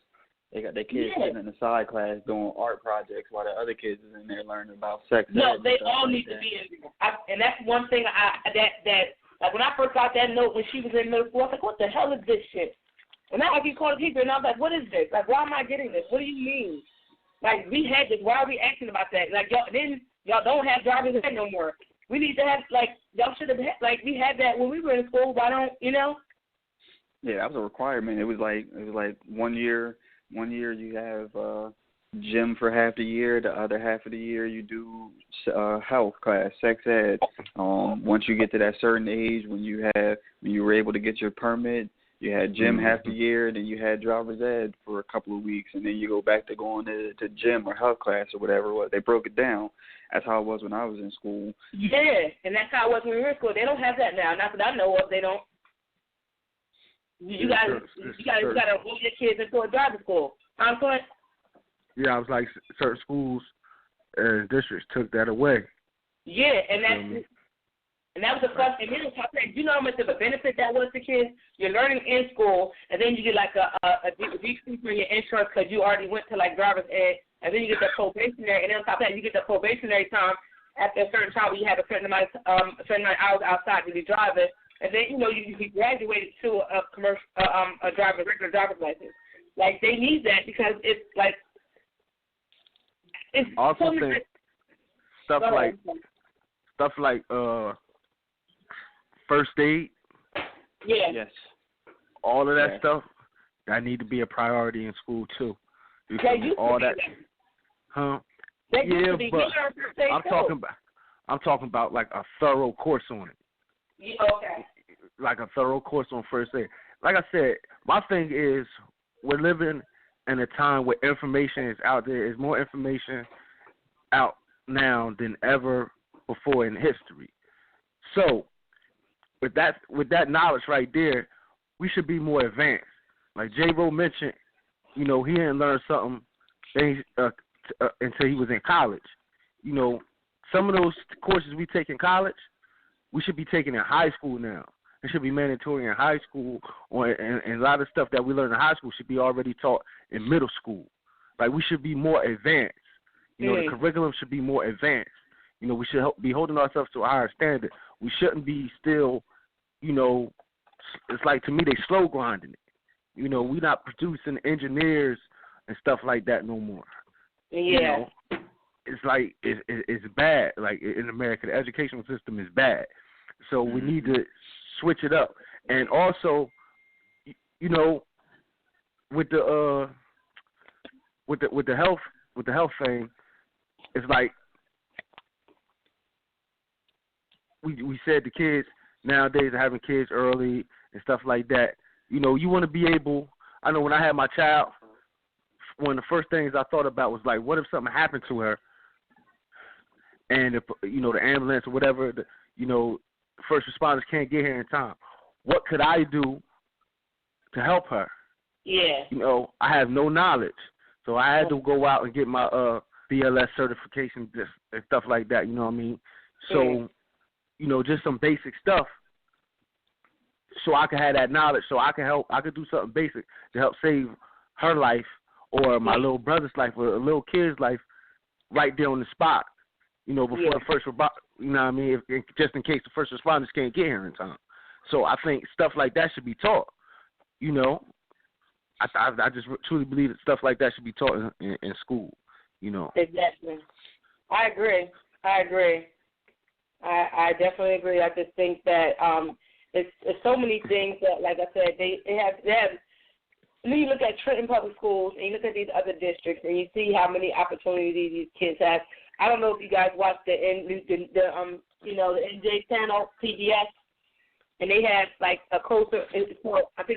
They got their kids sitting in the side class doing art projects while the other kids is in there learning about sex. No, they all need to be in there. And that's one thing that like when I first got that note when she was in middle school, I was like, what the hell is this shit? And now I keep calling people and I was like, what is this? Like, why am I getting this? What do you mean? Like, we had this. Why are we asking about that? Like, y'all don't have driver's ed no more. We need to have, like, y'all should have had, like, we had that when we were in school. Why don't, Yeah, that was a requirement. It was like 1 year you have gym for half the year. The other half of the year you do health class, sex ed. Once you get to that certain age, when you were able to get your permit, you had gym half the year, then you had driver's ed for a couple of weeks, and then you go back to going to gym or health class or whatever it was. They broke it down. That's how it was when I was in school. Yeah, and that's how it was when we were in school. They don't have that now. Not that I know of. They don't. You got to enroll your kids into a driving school. I'm going. Yeah, I was like, certain schools and districts took that away. Yeah, and that was a plus. And then on top of that, you know how much of a benefit that was to kids? You're learning in school, and then you get like a decrease in your insurance because you already went to like driver's ed, and then you get the probationary, and then on top of that, you get the probationary time after a certain time where you have a certain amount of hours outside to be driving, and then you graduated to a commercial regular driver's license. Like they need that because it's like. It's also think stuff like first aid. Yeah. Yes. All of that stuff that need to be a priority in school too. They used all to that. Be huh? They used to be. But I'm talking about. I'm talking about like a thorough course on it. Yeah, okay. Like a thorough course on first aid. Like I said, my thing is we're living in a time where information is out there. There's more information out now than ever before in history. So with that knowledge right there, we should be more advanced. Like J-Ro mentioned, he didn't learn something until he was in college. Some of those courses we take in college, we should be taking in high school now. It should be mandatory in high school, and a lot of stuff that we learn in high school should be already taught in middle school. Like, we should be more advanced. The curriculum should be more advanced. We should be holding ourselves to a higher standard. We shouldn't be still, it's like, to me, they slow grinding it. We're not producing engineers and stuff like that no more. Yeah. It's like, it's bad. Like, in America, the educational system is bad. So we need to switch it up. And also, with the health thing, it's like we said the kids nowadays are having kids early and stuff like that. You want to be able. I know when I had my child, one of the first things I thought about was like, what if something happened to her, and if the ambulance or whatever, first responders can't get here in time. What could I do to help her? Yeah. I have no knowledge, so I had to go out and get my BLS certification and stuff like that. You know what I mean? So, just some basic stuff, so I can have that knowledge, so I can help. I could do something basic to help save her life or my little brother's life or a little kid's life right there on the spot. Before the first, just in case the first responders can't get here in time. So I think stuff like that should be taught. I just truly believe that stuff like that should be taught in school. Exactly. I agree. I definitely agree. I just think that it's so many things that, like I said, they have. And then you look at Trenton Public Schools and you look at these other districts and you see how many opportunities these kids have. I don't know if you guys watched the NJ channel, PBS, and they have like I think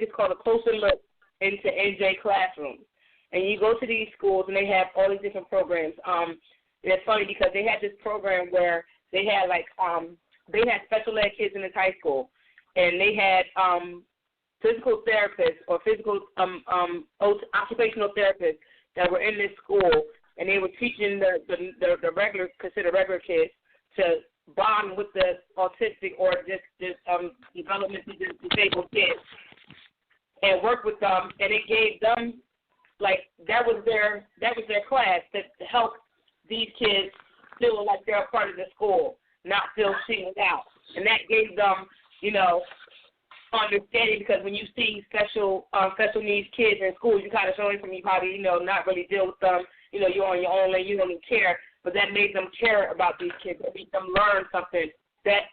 it's called A Closer Look into NJ Classrooms. And you go to these schools and they have all these different programs. And it's funny because they had this program where they had special ed kids in this high school, and they had physical therapists or occupational therapists that were in this school. And they were teaching the considered regular kids to bond with the autistic or just developmentally disabled kids and work with them. And it gave them, like, that was their class to help these kids feel like they're a part of the school, not feel singled out. And that gave them, understanding, because when you see special needs kids in school, you kind of show them from you probably, not really deal with them. You're on your own lane, you don't even care. But that made them care about these kids. It made them learn something. That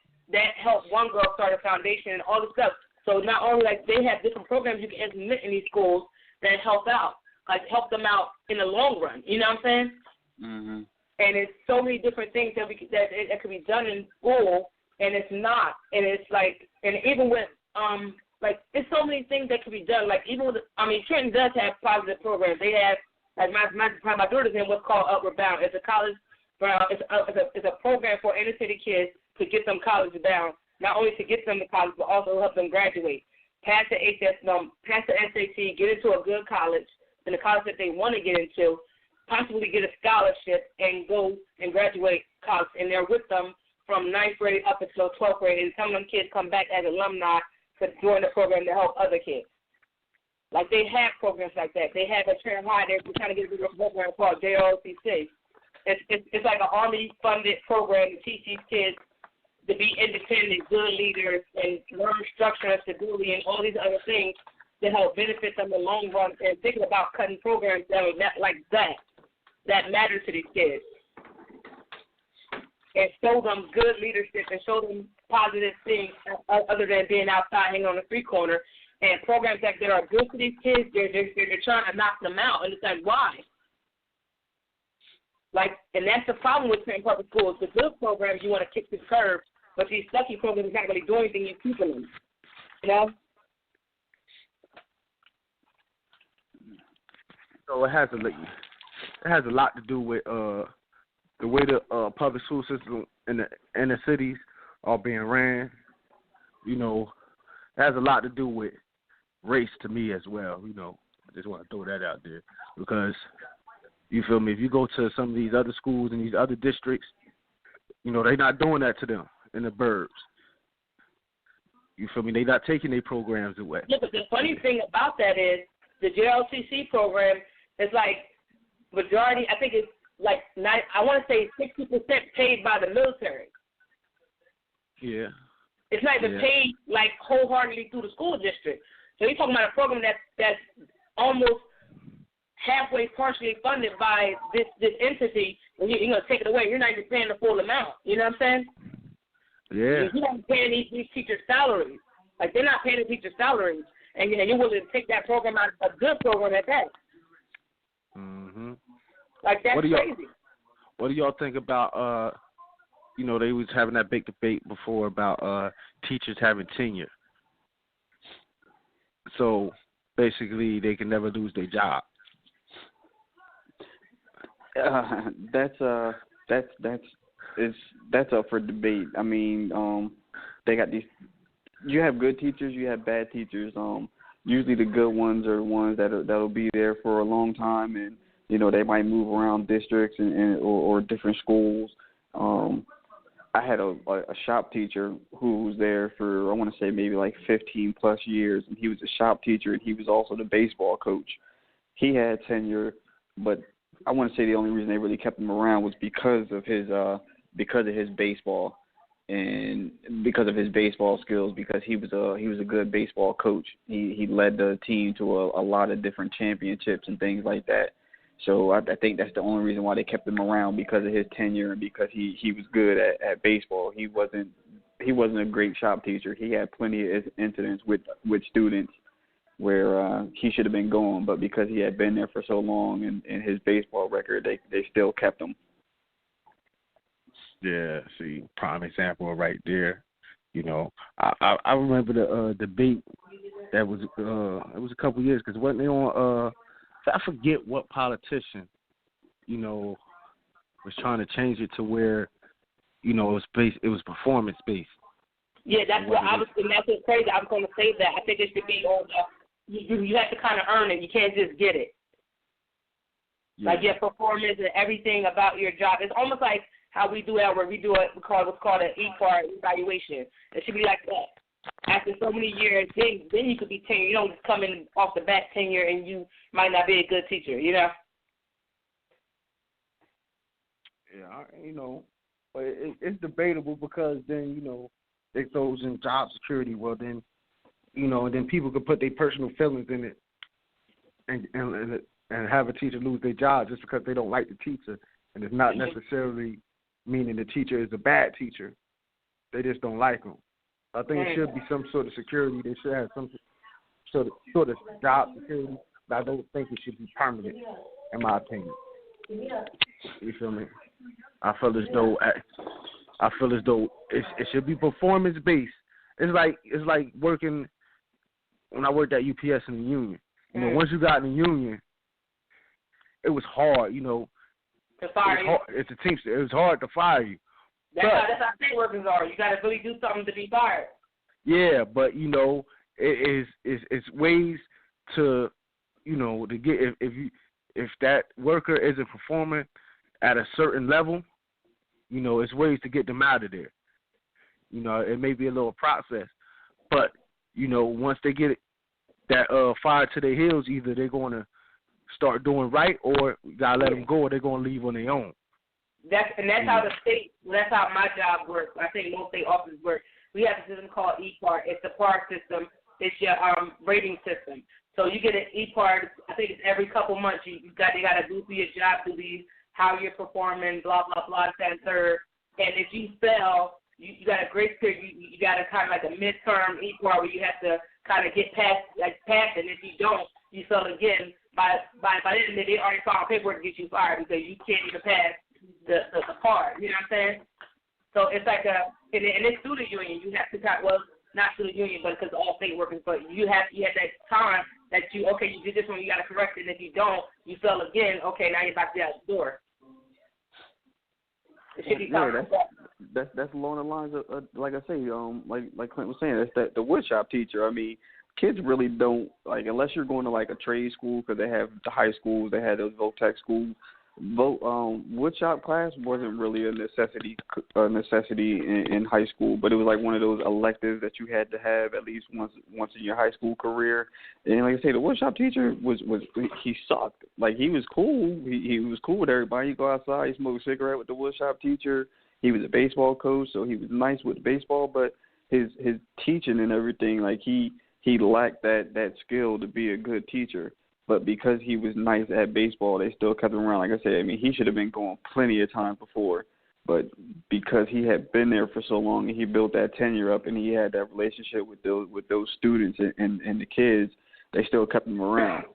helped one girl start a foundation and all this stuff. So not only, like, they have different programs you can implement in these schools that help out, like help them out in the long run. You know what I'm saying? Mm-hmm. And it's so many different things that could be done in school, and it's not. And it's like, and even with like, it's so many things that could be done. Like, even with, Trenton does have positive programs. They have, like, my daughter's in what's called Upward Bound. It's a college, it's a program for inner city kids to get them college bound. Not only to get them to college, but also help them graduate, pass the SAT, get into a good college, in the college that they want to get into, possibly get a scholarship and go and graduate college. And they're with them from 9th grade up until 12th grade. And some of them kids come back as alumni to join the program to help other kids. Like, they have programs like that. They have at Trenton High, they're trying to get a bigger program called JROTC. It's like an Army-funded program to teach these kids to be independent, good leaders, and learn structure and stability and all these other things to help benefit them in the long run, and thinking about cutting programs that are that matter to these kids. And show them good leadership and show them positive things other than being outside hanging on the street corner. And programs that are good for these kids, they're trying to knock them out. And it's like, why? Like, and that's the problem with certain public schools. The good programs you want to kick to the curb, but these sucky programs not really doing anything. You're keeping them. You know. So it has a lot to do with the way the public school system in the inner cities are being ran. You know, it has a lot to do with race to me as well. You know, I just want to throw that out there because you feel me. If you go to some of these other schools in these other districts, you know they're not doing that to them in the burbs. You feel me? They're not taking their programs away. Yeah, but the funny thing about that is the JLCC program is like majority. I think it's like I want to say 60% paid by the military. Yeah. It's not even paid like wholeheartedly through the school district. So you're talking about a program that's almost halfway partially funded by this entity. When you're going to take it away, you're not even paying the full amount. You know what I'm saying? Yeah. You're not paying these teachers' salaries. Like, they're not paying the teachers' salaries. And you're willing to take that program out, a good program at that. Mm-hmm. Like, that's crazy. What do y'all think about, you know, they was having that big debate before about teachers having tenure. So, basically, they can never lose their job. That's up for debate. I mean, they got these. You have good teachers, you have bad teachers. Usually the good ones are the ones that'll be there for a long time, and you know they might move around districts or different schools. I had a shop teacher who was there for I want to say maybe like 15 plus years, and he was a shop teacher and he was also the baseball coach. He had tenure, but I want to say the only reason they really kept him around was because of his baseball and because of his baseball skills. Because he was a good baseball coach. He led the team to a lot of different championships and things like that. So I think that's the only reason why they kept him around, because of his tenure and because he was good at baseball. He wasn't a great shop teacher. He had plenty of incidents with students where he should have been gone, but because he had been there for so long and his baseball record, they still kept him. Yeah, see, prime example right there. You know, I remember the debate that was it was a couple years, because wasn't they on I forget what politician, you know, was trying to change it to where, you know, it was performance based. Yeah, that's what I was. And that's what's crazy. I was going to say that. I think it should be on. You have to kind of earn it. You can't just get it. Yeah. Like your performance and everything about your job. It's almost like how we do it, where we do it. We call what's called an E-part evaluation. It should be like that. After so many years, then you could be tenured. You don't just come in off the bat tenure and you might not be a good teacher. You know. Yeah, you know, but it's debatable, because then, you know, it goes in job security. Well, then, you know, and then people could put their personal feelings in it and have a teacher lose their job just because they don't like the teacher. And it's not necessarily meaning the teacher is a bad teacher. They just don't like them. I think it should be some sort of security. They should have some sort of job security, but I don't think it should be permanent, in my opinion. You feel me? I feel as though it should be performance based. It's like working when I worked at UPS in the union. You know, once you got in the union, it was hard. You know, to fire you. It's a teamster. It was hard to fire you. That's how state workers are. You got to really do something to be fired. Yeah, but you know, it's ways to, you know, to get if that worker isn't performing at a certain level, you know, it's ways to get them out of there. You know, it may be a little process, but you know, once they get that fired to their heels, either they're going to start doing right, or you gotta let them go, or they're going to leave on their own. That's how the state. That's how my job works. I think most state offices work. We have a system called E-Part. It's the PAR system. It's your rating system. So you get an E-Part. I think it's every couple months. You got to go through your job duties, how you're performing, blah blah blah, that and third. And if you fail, you got a grace period. You got a kind of like a midterm E-Part where you have to kind of get pass it. And if you don't, you fail again. By the end of the day, they already filed paperwork to get you fired because you can't even pass You know what I'm saying? So it's like and it's through the union. You have to not through the union, but because all state workers. But you had that time that you did this one, you got to correct it. And if you don't, you fail again. Okay, now you're about to get out the door. It should be that's along the lines of like I say, like Clint was saying, that's the woodshop teacher. I mean, kids really don't unless you're going to like a trade school because they have the high schools, they had those Votech schools. Woodshop class wasn't really a necessity in high school, but it was like one of those electives that you had to have at least once in your high school career. And like I say, the woodshop teacher he sucked. Like he was cool. He was cool with everybody. You go outside, he smoked a cigarette with the woodshop teacher. He was a baseball coach, so he was nice with baseball, but his teaching and everything, like he lacked that skill to be a good teacher. But because he was nice at baseball, they still kept him around. Like I said, I mean, he should have been going plenty of times before. But because he had been there for so long and he built that tenure up and he had that relationship with those students and the kids, they still kept him around.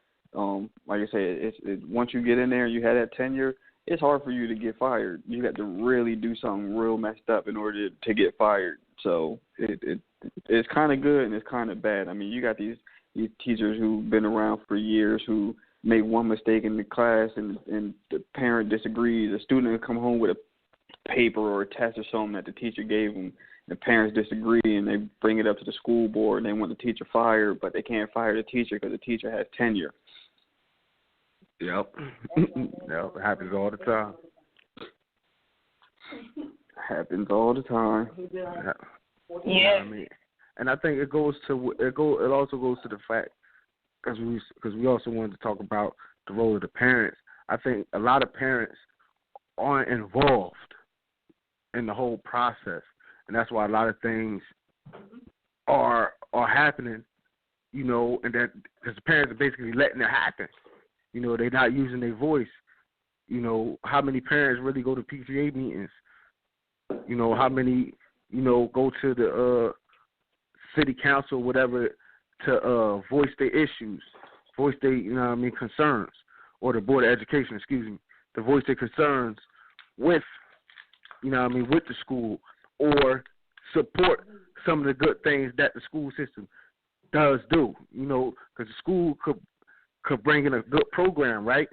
Like I said, once you get in there and you have that tenure, it's hard for you to get fired. You got to really do something real messed up in order to get fired. So it's kind of good and it's kind of bad. I mean, you got these teachers who've been around for years who make one mistake in the class and the parent disagrees. A student will come home with a paper or a test or something that the teacher gave them. The parents disagree and they bring it up to the school board and they want the teacher fired, but they can't fire the teacher because the teacher has tenure. Yep. Yep, it happens all the time. Happens all the time. Yeah. Yeah. I mean, and I think it also goes to the fact because we also wanted to talk about the role of the parents. I think a lot of parents aren't involved in the whole process, and that's why a lot of things are happening. You know, and that because the parents are basically letting it happen. You know, they're not using their voice. You know, how many parents really go to PTA meetings? You know, how many go to the city council, whatever, to voice their issues, voice their, concerns, or the Board of Education, to voice their concerns with, with the school, or support some of the good things that the school system does do, because the school could bring in a good program, right?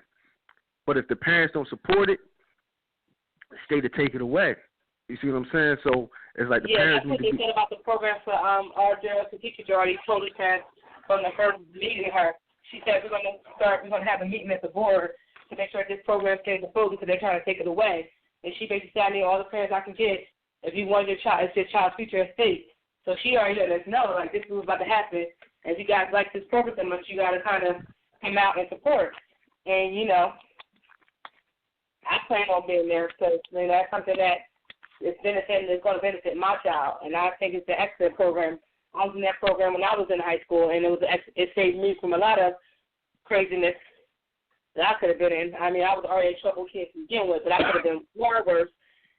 But if the parents don't support it, the state will take it away. You see what I'm saying? So it's like the parents need to be. Yeah, that's what they said about the program for our teacher, already totally passed from the first meeting her. She said we're going to have a meeting at the board to make sure this program stays afloat because they're trying to take it away. And she basically said, I need all the parents I can get if you want your child's future at stake. So she already let us know, like, this is what's about to happen. And if you guys like this program so much, you got to kind of come out and support. And, I plan on being there because that's something that it's going to benefit my child. And I think it's an excellent program. I was in that program when I was in high school, and it saved me from a lot of craziness that I could have been in. I mean, I was already a trouble kid to begin with, but I could have been far worse.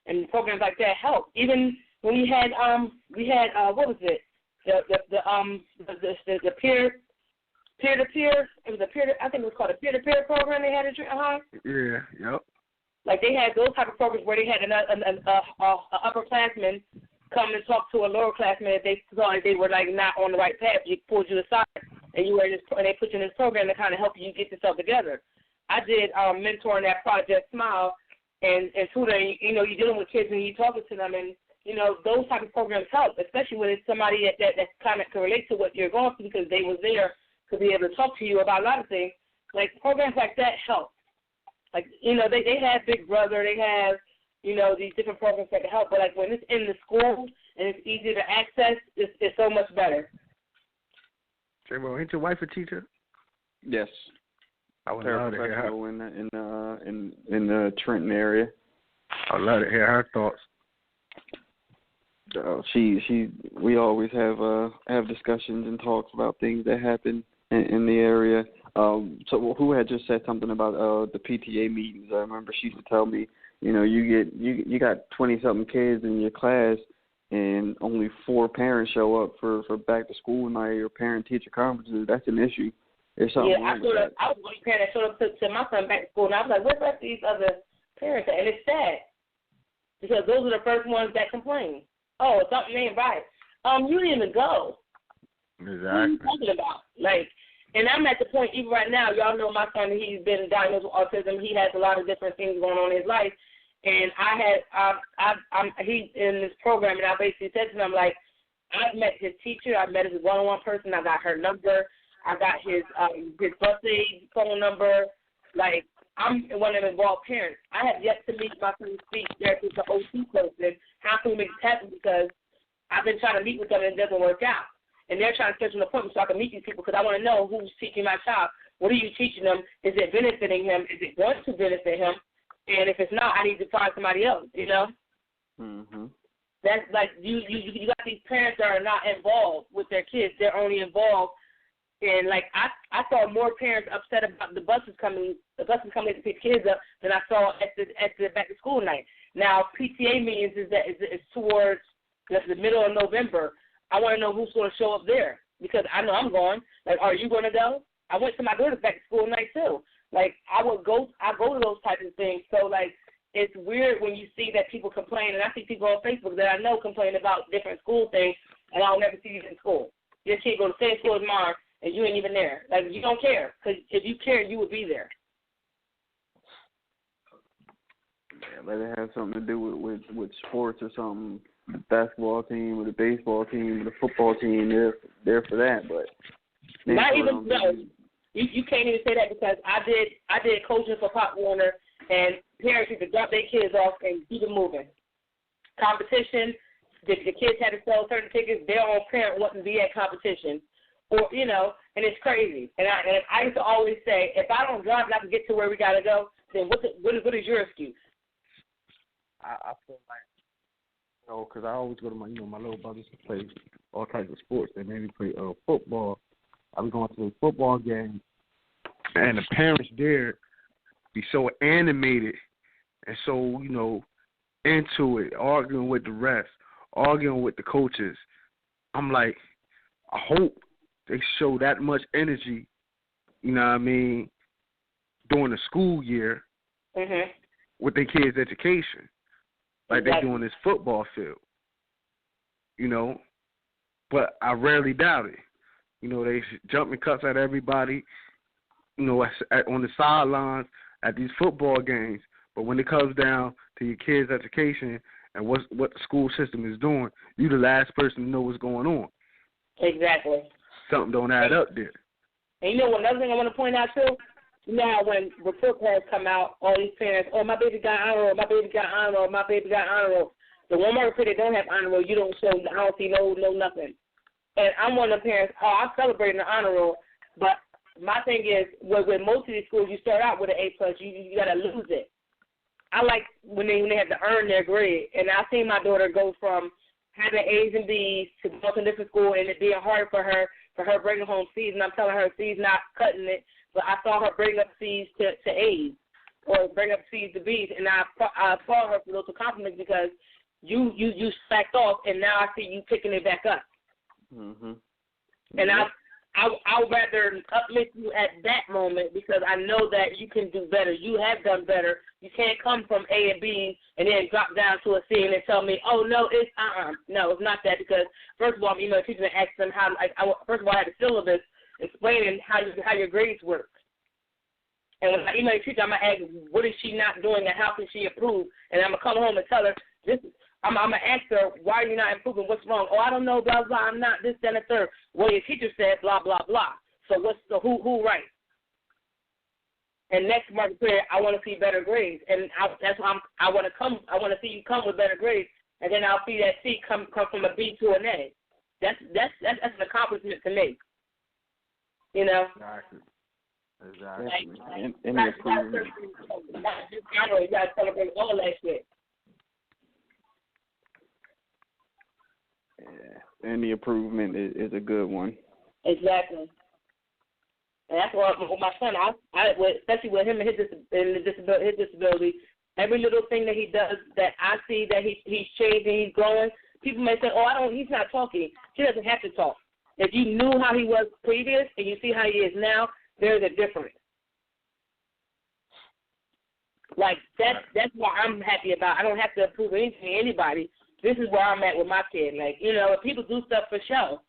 And programs like that helped. Even when we had what was it? The peer-to-peer. It was I think it was called a peer-to-peer program they had at Trenton High. Yeah. Yep. Like they had those type of programs where they had an upperclassman come and talk to a lower classman if they thought they were like not on the right path. You pulled you aside and they put you in this program to kind of help you get yourself together. I did mentoring that Project Smile and tutoring. You're dealing with kids and you're talking to them, and those type of programs help, especially when it's somebody that kind of can relate to what you're going through because they was there to be able to talk to you about a lot of things. Like programs like that help. Like, they have Big Brother, they have, these different programs that can help, but like when it's in the school and it's easy to access, it's so much better. J-Mo, ain't your wife a teacher? Yes. I would love to hear her. In the Trenton area. I'd love to hear her thoughts. We always have discussions and talks about things that happen in the area. So who had just said something about the PTA meetings? I remember she used to tell me, you got 20-something kids in your class, and only 4 parents show up for back to school night or parent teacher conferences. That's an issue. There's something wrong with that. I was one parent that showed up to my son back to school, and I was like, where's these other parents at? And it's sad. because those are the first ones that complain. Oh, something ain't right. You didn't even go. Exactly. What are you talking about? Like, and I'm at the point, even right now, y'all know my son, he's been diagnosed with autism. He has a lot of different things going on in his life. And he's in this program, and I basically said to him, like, I've met his teacher, I've met his one-on-one person, I got her number, I got his birthday phone number. Like, I'm one of the involved parents. I have yet to meet my son's speech therapist, the OT person. How can we make this happen? Because I've been trying to meet with them and it doesn't work out. And they're trying to schedule an appointment so I can meet these people because I want to know who's teaching my child. What are you teaching them? Is it benefiting him? Is it going to benefit him? And if it's not, I need to find somebody else, you know? Mhm. That's like you got these parents that are not involved with their kids. They're only involved in, like, I saw more parents upset about the buses coming to pick kids up than I saw at the back to school night. Now, PTA meetings is towards the middle of November. I want to know who's going to show up there because I know I'm going. Like, are you going to go? I went to my daughter's back to school night too. Like, I go to those types of things. So, like, it's weird when you see that people complain, and I see people on Facebook that I know complain about different school things, and I'll never see you in school. Your kid go to the same school as mine, and you ain't even there. Like, you don't care, because if you cared, you would be there. Yeah, let it have something to do with sports or something. The basketball team or the baseball team or the football team, they're there for that. But not even no. You can't even say that because I did coaching for Pop Warner, and parents used to drop their kids off and keep it moving. Competition, the kids had to sell certain tickets. Their own parent wouldn't be at competition, or and it's crazy. And I used to always say, if I don't drive and I can get to where we gotta go, then what is your excuse? I feel like, because I always go to my little brothers to play all types of sports. They made me play football. I was going to the football game, and the parents there be so animated and so, into it, arguing with the refs, arguing with the coaches. I'm like, I hope they show that much energy, during the school year with their kids' education, like they do on this football field, But I rarely doubt it. They jumping cuts at everybody, on the sidelines at these football games. But when it comes down to your kids' education and what the school system is doing, you the last person to know what's going on. Exactly. Something don't add up there. And another thing I want to point out too, now when report cards come out, all these parents, my baby got honor roll, my baby got honor roll, my baby got honor roll. The one more kid that don't have honor roll, you don't show, I don't see no nothing. And I'm one of the parents, I celebrate the honor roll, but my thing is, with most of these schools, you start out with an A+, you got to lose it. I like when they have to earn their grade, and I've seen my daughter go from having A's and B's to go to a different school, and it being hard for her bringing home C's, and I'm telling her C's not cutting it, but I saw her bring up C's to A's, or bring up C's to B's, and I applaud her for those compliments because you slacked off, and now I see you picking it back up. Mhm. And I would rather uplift you at that moment because I know that you can do better. You have done better. You can't come from A and B and then drop down to a C and then tell me, oh, no, it's No, it's not that because, first of all, I'm emailing teachers and asking them how, first of all, I had a syllabus explaining how your grades work. And when I email the teacher, I'm going to ask, what is she not doing and how can she improve? And I'm going to come home and tell her, I'm going to ask her, why are you not improving? What's wrong? Oh, I don't know, blah, blah, I'm not this, that, and the third. Well, your teacher said blah, blah, blah. So what's the who right? And next month, I want to see better grades. And that's why I want to see you come with better grades. And then I'll see that C come from a B to an A. That's an accomplishment to me. Exactly. And the improvement. You got to celebrate all that shit. Yeah, and the improvement is a good one. Exactly. And that's why with my son, especially with him and his disability, every little thing that he does that I see that he's changing, he's growing, people may say, he's not talking. He doesn't have to talk. If you knew how he was previous and you see how he is now, there's a difference. Like, that's what I'm happy about. I don't have to approve anything to anybody. This is where I'm at with my kid. Like, you know, if people do stuff for show,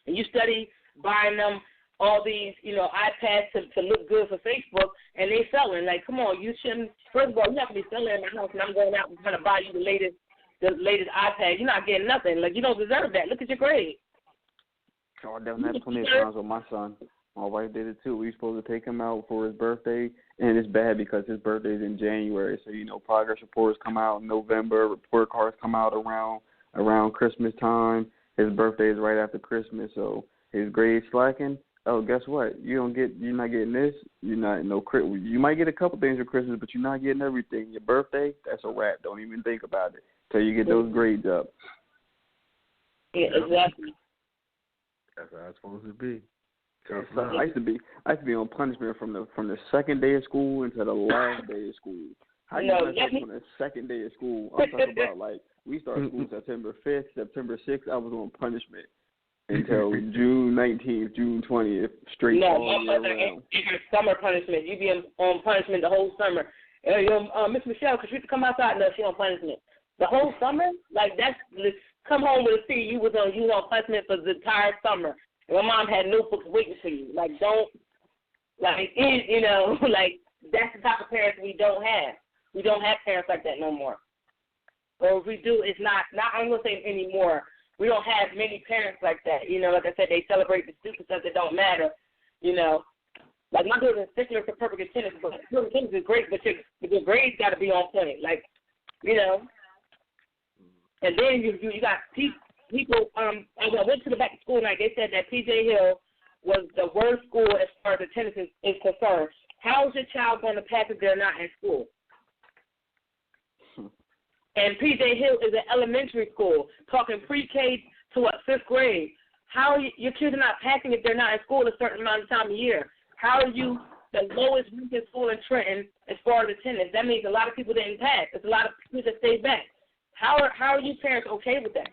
and you study buying them all these, you know, iPads to look good for Facebook, and they selling. Like, come on, you shouldn't. First of all, you have to be selling in my house, and I'm going out and trying to buy you the latest iPad. You're not getting nothing. Like, you don't deserve that. Look at your grade. Oh, I've done that plenty of times with my son. My wife did it too. We were supposed to take him out for his birthday, and it's bad because his birthday is in January. So, you know, progress reports come out in November, report cards come out around Christmas time. His birthday is right after Christmas, so his grades slacking. Oh, guess what? You're not getting this. You might get a couple things for Christmas, but you're not getting everything. Your birthday, that's a wrap. Don't even think about it till you get those grades up. Yeah, exactly. That's how it's supposed to be. I used to be on punishment from the second day of school until the last day of school. How you mess up on the second day of school? I'm talking about, like, we started school September 5th, September 6th. I was on punishment until June 19th, June 20th, straight all year round. Summer punishment. You be on punishment the whole summer. Miss Michelle, could you come outside? No, she on punishment. The whole summer? Like, that's come home with a C. You was on punishment for the entire summer. And my mom had notebooks waiting for you. Like, don't, like, you know, like, that's the type of parents we don't have. We don't have parents like that no more. Or if we do, it's not I'm going to say anymore. We don't have many parents like that. You know, like I said, they celebrate the stupid stuff that don't matter. You know, like my daughter's secular for perfect attendance, but perfect attendance is great, but your grades got to be on point. Like, you know, and then you got people. I went to the back to school night. They said that P.J. Hill was the worst school as far as attendance is concerned. How is your child going to pass if they're not in school? And P.J. Hill is an elementary school, talking pre-K to what, 5th grade. How are your kids are not passing if they're not in school a certain amount of time a year? How are you the lowest ranking school in Trenton as far as attendance? That means a lot of people didn't pass. There's a lot of people that stayed back. How are you parents okay with that?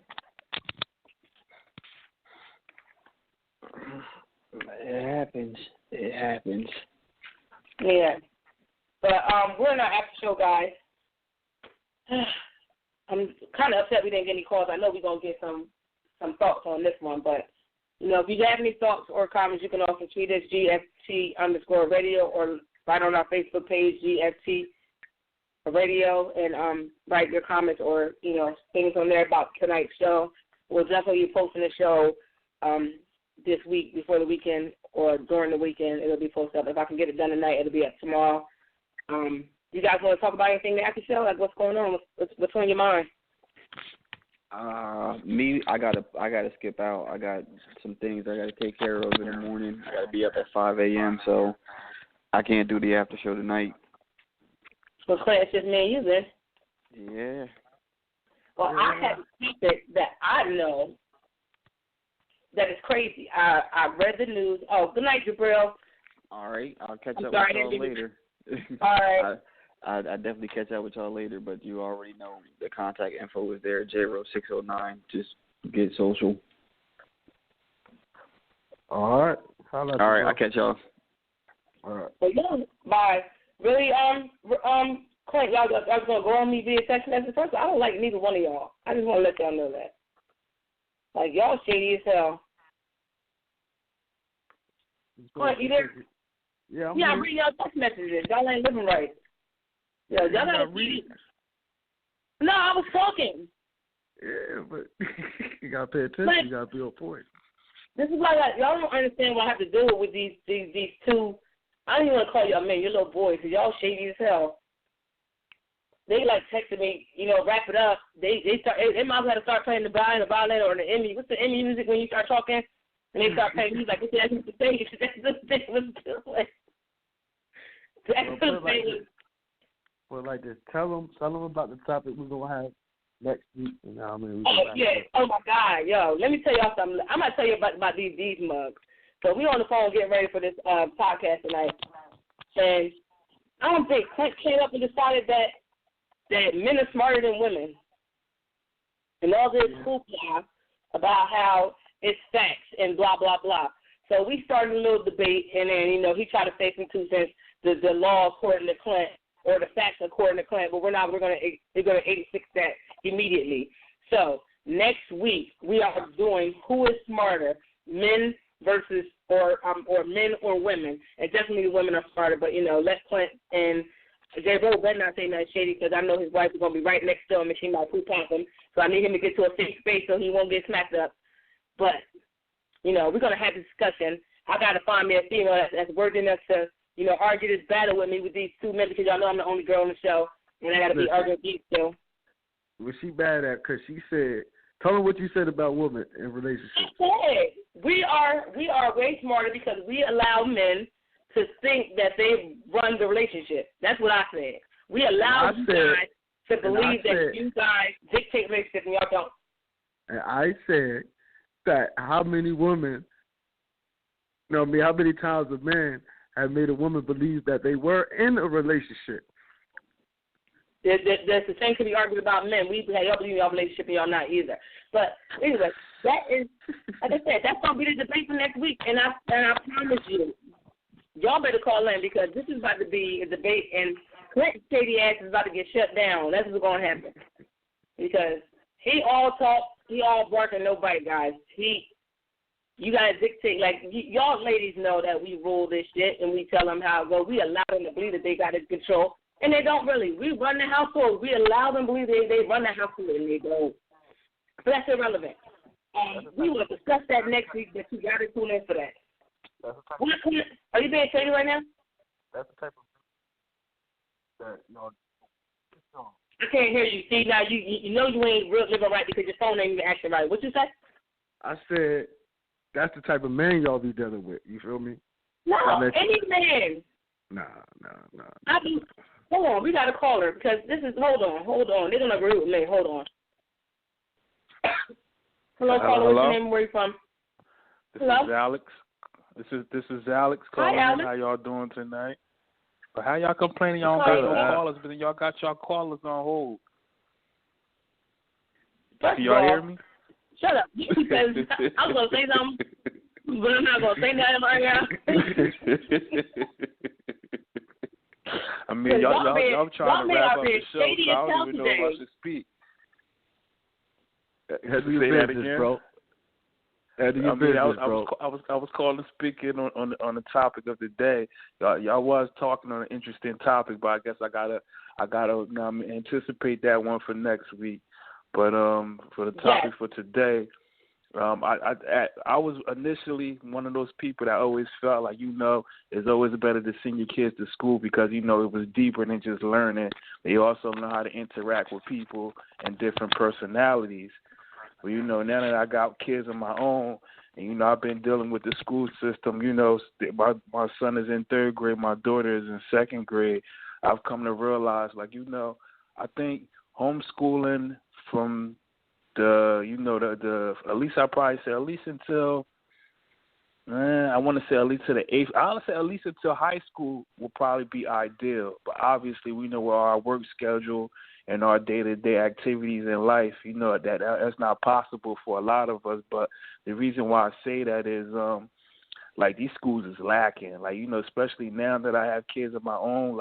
It happens. Yeah. But we're in our after show, guys. I'm kind of upset we didn't get any calls. I know we're going to get some thoughts on this one, but, you know, if you have any thoughts or comments, you can also tweet us, GFT_radio, or write on our Facebook page, GFT Radio, and write your comments or, you know, things on there about tonight's show. We'll definitely be posting the show this week before the weekend or during the weekend. It'll be posted up. If I can get it done tonight, it'll be up tomorrow. You guys want to talk about anything after the show? Like, what's going on? What's on your mind? I gotta skip out. I got some things I gotta take care of in the morning. I gotta be up at 5 a.m. so I can't do the after show tonight. Well, Clint, it's just me and you then. Yeah. Well, I have a secret that I know that is crazy. I read the news. Oh, good night, Jabril. All right, I'll catch up with y'all later. All right. I definitely catch up with y'all later, but you already know the contact info is there, JRO609. Just get social. All right. All right, I'll catch y'all. All right. Well, yeah, bye. Really, Clint, y'all going to go on me via text message? First, I don't like neither one of y'all. I just want to let y'all know that. Like, y'all shady as hell. Clint, you there? Yeah, I'm reading y'all text messages. Y'all ain't living right. Yeah, y'all got to read. No, I was talking. Yeah, but you got to pay attention. You got to be on point. This is why y'all don't understand what I have to do with these two. I don't even want to call y'all men, your little boys, because y'all shady as hell. They like texting me, you know, wrap it up. They might have to start playing the violin or the Emmy. What's the Emmy music when you start talking? And they start playing music like, what's the thing? That's the thing. What's the thing? That's the thing. Well, like this, tell them about the topic we're gonna have next week. You know what I mean? Oh my God, yo, let me tell y'all something. I'm gonna tell you about these mugs. So we on the phone getting ready for this podcast tonight, and I don't think Clint came up and decided that men are smarter than women, and all this hoopla about how it's facts and blah blah blah. So we started a little debate, and then he tried to say some 2 cents. The law according to Clint or the facts according to Clint, but we're going to 86 that immediately. So next week we are doing Who is Smarter, men versus or men or women, and definitely women are smarter. But let Clint and J-Bo better not say nothing shady because I know his wife is going to be right next to him and she might poop pop him. So I need him to get to a safe space so he won't get smacked up. But we're going to have a discussion. I got to find me a female that's worthy enough to argue this battle with me with these two men because y'all know I'm the only girl on the show and I got to be arguing with you still. Was she bad at? Because she said, tell her what you said about women in relationships. Hey, we are way smarter because we allow men to think that they run the relationship. That's what I said. We allow you guys to believe that you guys dictate relationships and y'all don't. And I said that how many women, how many times a man have made a woman believe that they were in a relationship. There's the same can be argued about men. Y'all believe in y'all relationship and y'all not either. But anyway, that is, like I said, that's going to be the debate for next week. And I promise you, y'all better call in because this is about to be a debate and Clint's shady ass is about to get shut down. That's what's going to happen. Because he all talk, he all bark and no bite, guys. You got to dictate, y'all ladies know that we rule this shit and we tell them how it goes. We allow them to believe that they got it control. And they don't really. We run the household. We allow them to believe they run the household and they don't. But that's irrelevant. We will discuss that next week, but you got to tune in for that. Are you being shady right now? That's the type of that, I can't hear you. See, now you know you ain't real living right because your phone ain't even acting right. What you say? I said that's the type of man y'all be dealing with. You feel me? No, any man. Nah. Hold on, we got a caller because this is. Hold on. They're gonna agree with me. Hold on. Hello, caller. What's your name? Where you from? This is Alex. This is Alex calling. Hi, Alex. How y'all doing tonight? But how y'all complaining y'all don't got no callers, but then y'all got y'all callers on hold? Can y'all hear me? Shut up. Because I was gonna say something, but I'm not gonna say nothing right now. I mean, y'all trying to wrap up the show, so I don't even know if I should speak. Say that again, bro. I was calling speaking on the topic of the day. Y'all was talking on an interesting topic, but I guess I gotta anticipate that one for next week. But for the topic for today, I was initially one of those people that always felt like it's always better to send your kids to school because it was deeper than just learning. They also know how to interact with people and different personalities. But now that I got kids of my own, and I've been dealing with the school system. My son is in 3rd grade, my daughter is in 2nd grade. I've come to realize, I think homeschooling from the at least I probably say at least until I want to say at least to the 8th. I would say at least until high school will probably be ideal. But obviously we know where our work schedule and our day-to-day activities in life, that's not possible for a lot of us. But the reason why I say that is, these schools is lacking. Especially now that I have kids of my own,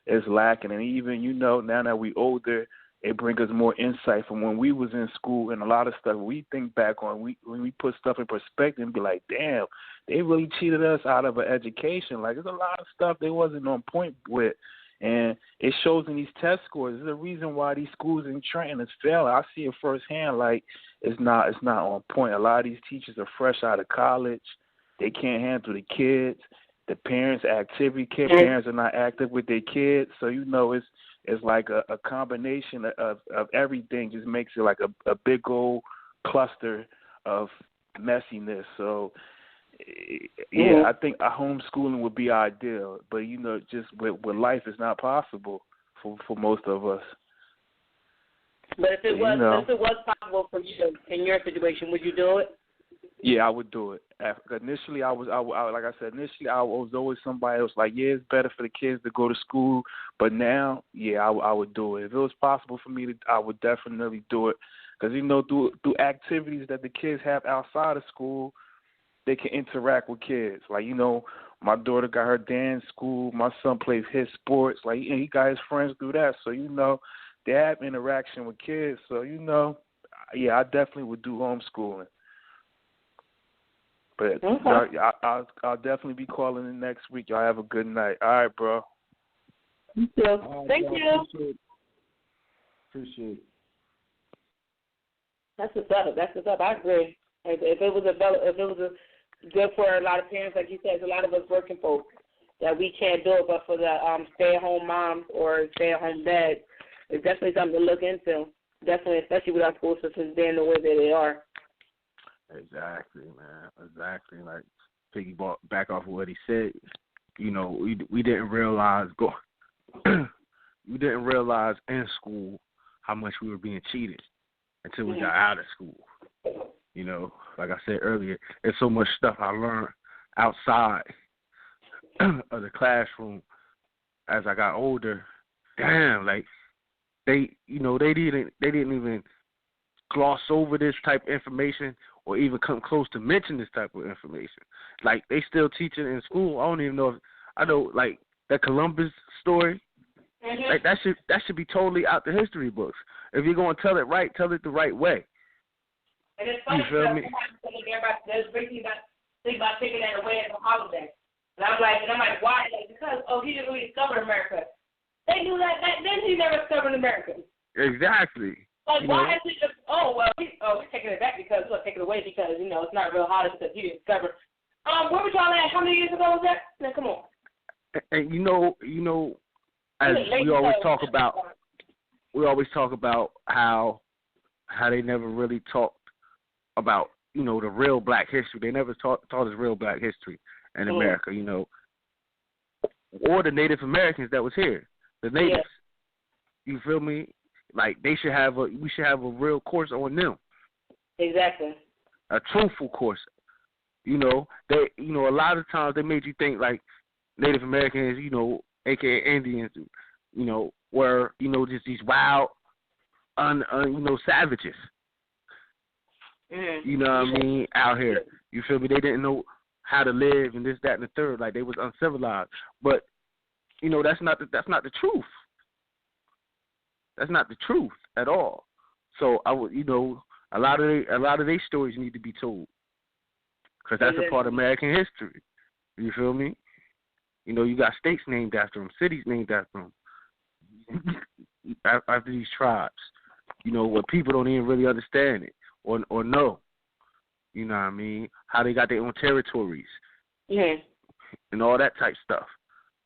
it's lacking. And even, now that we older, it brings us more insight from when we was in school and a lot of stuff we think back on. When we put stuff in perspective and be like, damn, they really cheated us out of an education. There's a lot of stuff they wasn't on point with. And it shows in these test scores. There's a reason why these schools in Trenton is failing. I see it firsthand. It's not on point. A lot of these teachers are fresh out of college. They can't handle the kids. The parents' parents are not active with their kids. So it's like a combination of everything. Just makes it like a big old cluster of messiness. So. Yeah, I think a homeschooling would be ideal, but just with life, it's not possible for most of us. But if it was possible for you in your situation, would you do it? Yeah, I would do it. Initially, I was always somebody else like, yeah, it's better for the kids to go to school. But now, yeah, I would do it. If it was possible for me I would definitely do it. Because through activities that the kids have outside of school, they can interact with kids. My daughter got her dance school. My son plays his sports. Like, he got his friends do that. So, they have interaction with kids. So, yeah, I definitely would do homeschooling. But I'll definitely be calling in next week. Y'all have a good night. All right, bro. You too. Thank you. Appreciate it. That's what's up. I agree. If it was good for a lot of parents, like you said, there's a lot of us working folks that we can't do it, but for the stay-at-home moms or stay-at-home dads, it's definitely something to look into. Definitely, especially with our school systems being the way that they are. Exactly, man. Exactly. Like, back off of what he said, we didn't realize we didn't realize in school how much we were being cheated until we got out of school. Like I said earlier, there's so much stuff I learned outside of the classroom as I got older. Damn, like they didn't even gloss over this type of information or even come close to mention this type of information. Like, they still teach it in school. I don't even know I know, like, that Columbus story. Like, that should be totally out the history books. If you're going to tell it right, tell it the right way. And it's funny, you feel me? Everybody think about taking that away as a holiday. And I'm like, why? Like, because, he didn't really discover America. They knew that back then. He never discovered America. Exactly. Like, why is it just, we're taking it back because, take it away because, it's not real holiday because he didn't discover. Where was y'all at? How many years ago was that? Now, come on. And as we always talk about how they never really talked about, the real black history. They never taught us real black history in America, or the Native Americans that was here, the natives. Yeah. You feel me? Like, we should have a real course on them. Exactly. A truthful course. A lot of times they made you think like Native Americans, aka Indians, were, just these wild, savages. Mm-hmm. You know what I mean? Out here. You feel me? They didn't know how to live and this, that, and the third. Like, they was uncivilized. But, that's not the truth. That's not the truth at all. So I would, a lot of their stories need to be told, because that's a part of American history. You feel me? You got states named after them, cities named after them, after these tribes. Where people don't even really understand it or know. You know what I mean? How they got their own territories. Yeah. And all that type stuff.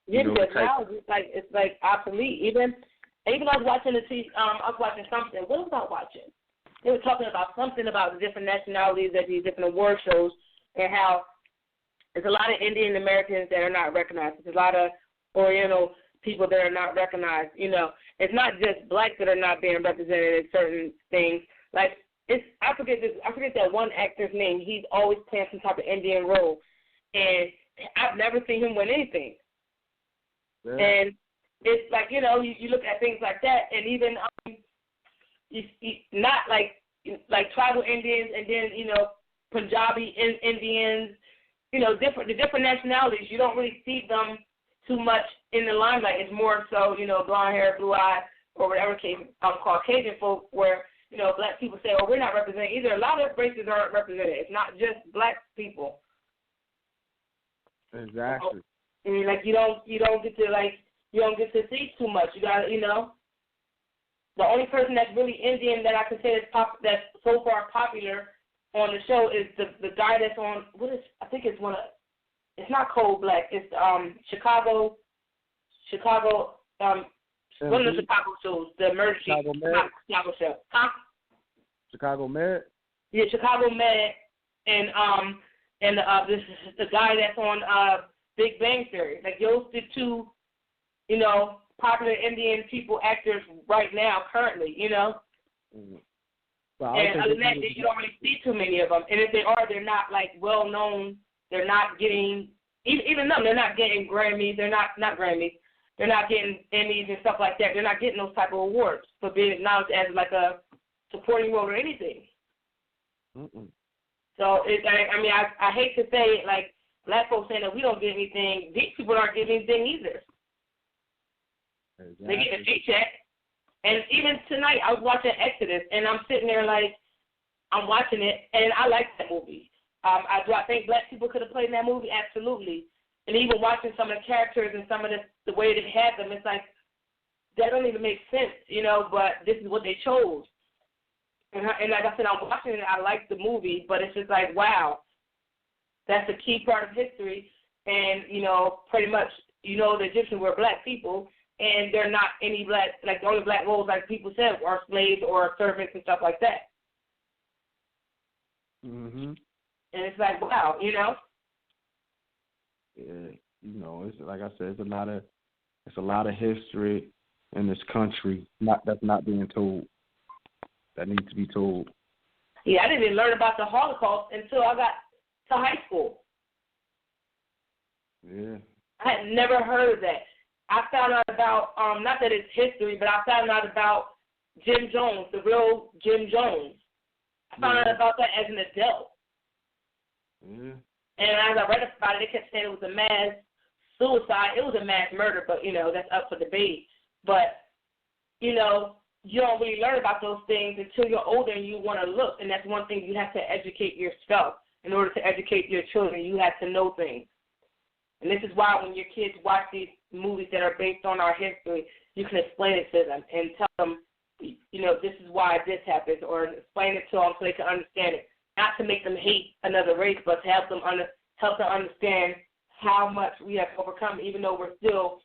Yeah, because now it's like obsolete. Even I was watching I was watching something. What was I watching? They were talking about something about the different nationalities at these different award shows and how there's a lot of Indian Americans that are not recognized. There's a lot of Oriental people that are not recognized. It's not just blacks that are not being represented in certain things. Like, I forget that one actor's name. He's always playing some type of Indian role, and I've never seen him win anything. Yeah. And it's like, you look at things like that, and even not like tribal Indians, and then Punjabi Indians, the different nationalities. You don't really see them too much in the limelight. It's more so, blonde hair, blue eye, or whatever case, Caucasian folk, where black people say, we're not represented either. A lot of races aren't represented. It's not just black people. Exactly. I mean, like, you don't get to see too much. You got the only person that's really Indian that I can say that's so far popular on the show is the guy that's on I think it's it's not Cold Black, it's Chicago one of the Chicago shows, the emergency Chicago show. Huh? Chicago Med? Yeah, Chicago Med, and this is the guy that's on Big Bang Theory. Like, those the two, popular Indian people actors right now, currently, Mm-hmm. Well, and other than that, you don't really see too many of them. And if they are, they're not, like, well known. They're not getting, even them, they're not getting Grammys. They're not Grammys. They're not getting Emmys and stuff like that. They're not getting those type of awards for being acknowledged as like a supporting role or anything. Mm-mm. So I hate to say it, like, black folks saying that we don't get anything. These people aren't getting anything either. Exactly. They get a paycheck. And even tonight, I was watching Exodus, and I'm sitting there like, I'm watching it, and I like that movie. Do I think black people could have played in that movie? Absolutely. And even watching some of the characters and some of the way they had them, it's like, that don't even make sense, you know, but this is what they chose. And like I said, I'm watching it, I like the movie, but it's just like, wow, that's a key part of history. And, you know, pretty much, you know, the Egyptians were black people, and they're not any black, like the only black roles, like people said, are slaves or servants and stuff like that. Mhm. And it's like, wow, you know. Yeah, you know, it's like I said, it's a lot of history in this country that's not being told. That needs to be told. Yeah, I didn't even learn about the Holocaust until I got to high school. Yeah. I had never heard of that. I found out about, not that it's history, but I found out about Jim Jones, the real Jim Jones. I found out about that as an adult. Yeah. And as I read about it, they kept saying it was a mass suicide. It was a mass murder, but, you know, that's up for debate. But, you know, you don't really learn about those things until you're older and you want to look. And that's one thing, you have to educate yourself. In order to educate your children, you have to know things. And this is why when your kids watch these movies that are based on our history, you can explain it to them and tell them, you know, this is why this happens, or explain it to them so they can understand it. Not to make them hate another race, but to help them understand how much we have overcome, even though we're still,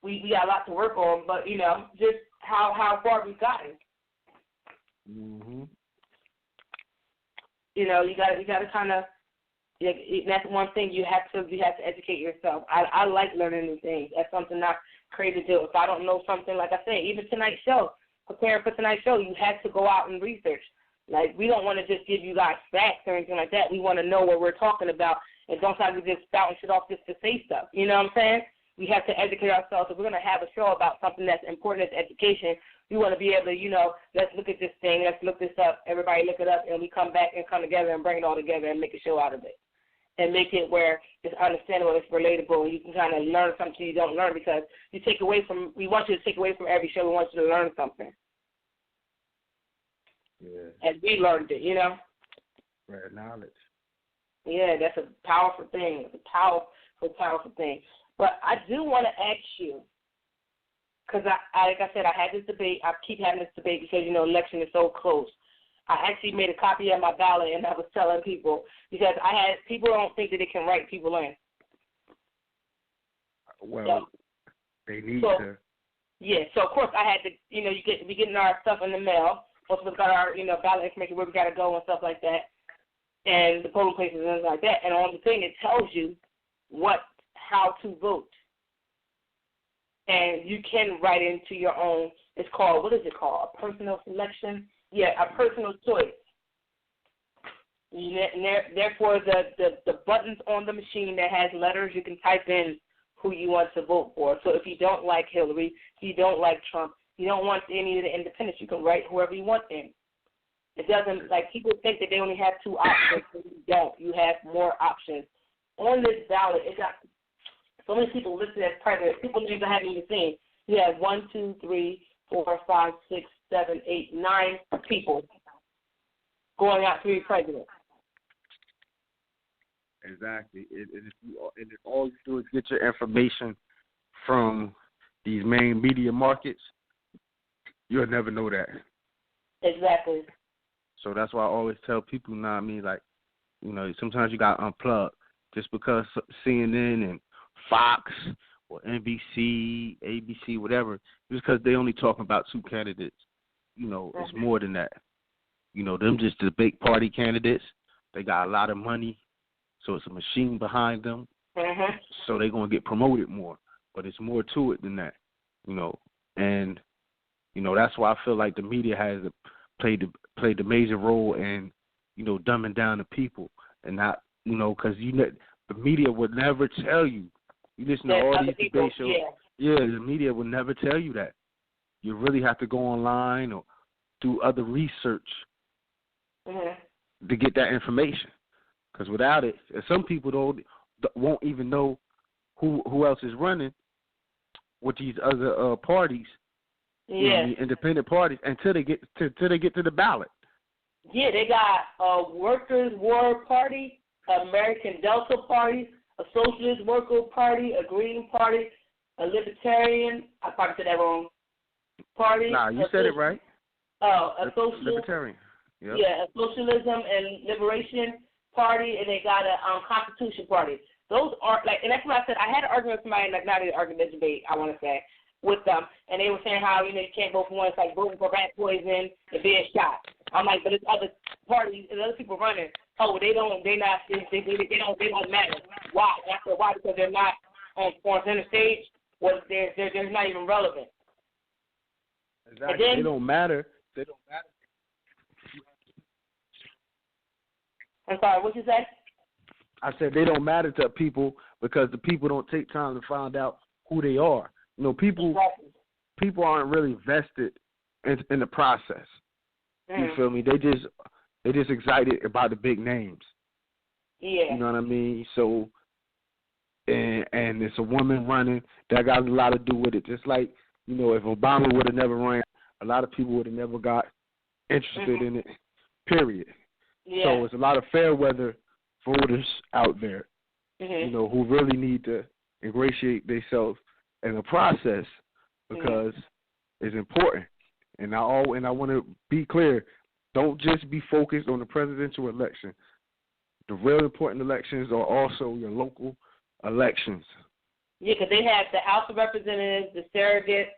we got a lot to work on, but, you know, just how far we've gotten. Mhm. You know, you got to kind of, that's one thing you have to educate yourself. I like learning new things. That's something not crazy to do. If I don't know something, like I said, even tonight's show, preparing for tonight's show, you have to go out and research. Like, we don't want to just give you guys facts or anything like that. We want to know what we're talking about, and don't have to just spouting shit off just to say stuff. You know what I'm saying? We have to educate ourselves. If we're going to have a show about something that's important as education, we want to be able to, you know, let's look at this thing, let's look this up, everybody look it up, and we come back and come together and bring it all together and make a show out of it. And make it where it's understandable, it's relatable, and you can kind of learn something you don't learn, because you take away from, we want you to take away from every show, we want you to learn something. Yeah. As we learned it, you know? Right, knowledge. Yeah, that's a powerful thing. It's a powerful thing. But I do want to ask you, because like I said, I had this debate. I keep having this debate because, you know, election is so close. I actually made a copy of my ballot, and I was telling people, because people don't think that they can write people in. Well, they need to. Yeah, so of course I had to, you know, we getting our stuff in the mail. Most of us got our, you know, ballot information, where we got to go and stuff like that, and the polling places and things like that. And on the thing, it tells you how to vote. And you can write into your own, it's called, what is it called, a personal selection? Yeah, a personal choice. And therefore, the buttons on the machine that has letters, you can type in who you want to vote for. So if you don't like Hillary, if you don't like Trump, you don't want any of the independents, you can write whoever you want in. It doesn't, like, people think that they only have two options, but you don't. You have more options. On this ballot, it got so many people listed as president. People names I haven't even seen. You have 1, 2, 3, 4, 5, 6, 7, 8, 9 people going out to be president. Exactly. And if all you do is get your information from these main media markets, you'll never know that. Exactly. So that's why I always tell people, you know what I mean, like, you know, sometimes you got to unplug. Just because CNN and Fox or NBC, ABC, whatever, just because they only talking about two candidates, you know, it's more than that. You know, them just the big party candidates. They got a lot of money, so it's a machine behind them. Mm-hmm. So they're going to get promoted more. But it's more to it than that, you know. And, you know, that's why I feel like the media has played the major role in, you know, dumbing down the people. And not, you know, because the media would never tell you. You listen to all these debate shows. Yeah, the media would never tell you that. You really have to go online or do other research to get that information. Because without it, some people, though, won't even know who else is running with these other parties. Yeah, the independent parties until they get to the ballot. Yeah, they got a Workers' War Party, American Delta Party, a Socialist Worker Party, a Green Party, a Libertarian. I probably said that wrong. Party. Nah, you said it right. Oh, a Socialist. Libertarian. Yep. Yeah, a Socialism and Liberation Party, and they got a Constitution Party. Those are and that's what I said. I had an argument with somebody, not an argument, debate, I want to say, with them, and they were saying how you can't vote for one. It's like voting for rat poison and being shot. I'm like, but there's other parties and other people running. Oh, they don't matter. Why? I said, why? Because they're not on center stage. Well, they're not even relevant. Exactly. Then, they don't matter. I'm sorry. What you say? I said they don't matter to people because the people don't take time to find out who they are. People aren't really vested in the process. You feel me? They just excited about the big names. Yeah. You know what I mean? So, and it's a woman running. That got a lot to do with it. Just like, if Obama would have never ran, a lot of people would have never got interested in it, period. Yeah. So it's a lot of fair weather voters out there, who really need to ingratiate themselves in the process because it's important. And I want to be clear, don't just be focused on the presidential election. The real important elections are also your local elections. Yeah, because they have the House of Representatives, the surrogate,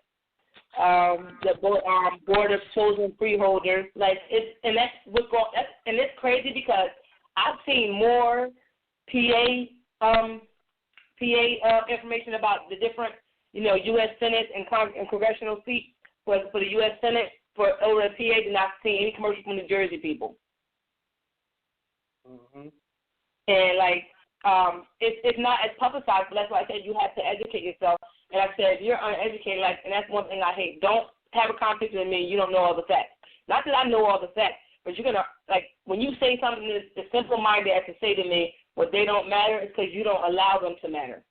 the board of chosen freeholders. It's crazy because I've seen more PA information about the different, U.S. Senate and congressional seats for the U.S. Senate for over the PA than I've seen any commercial from New Jersey people. Mm-hmm. And it's not as publicized, but that's why I said you have to educate yourself. And I said if you're uneducated, and that's one thing I hate. Don't have a conversation with me. You don't know all the facts. Not that I know all the facts, but you're gonna when you say something that's simple-minded as to say to me, what they don't matter is because you don't allow them to matter.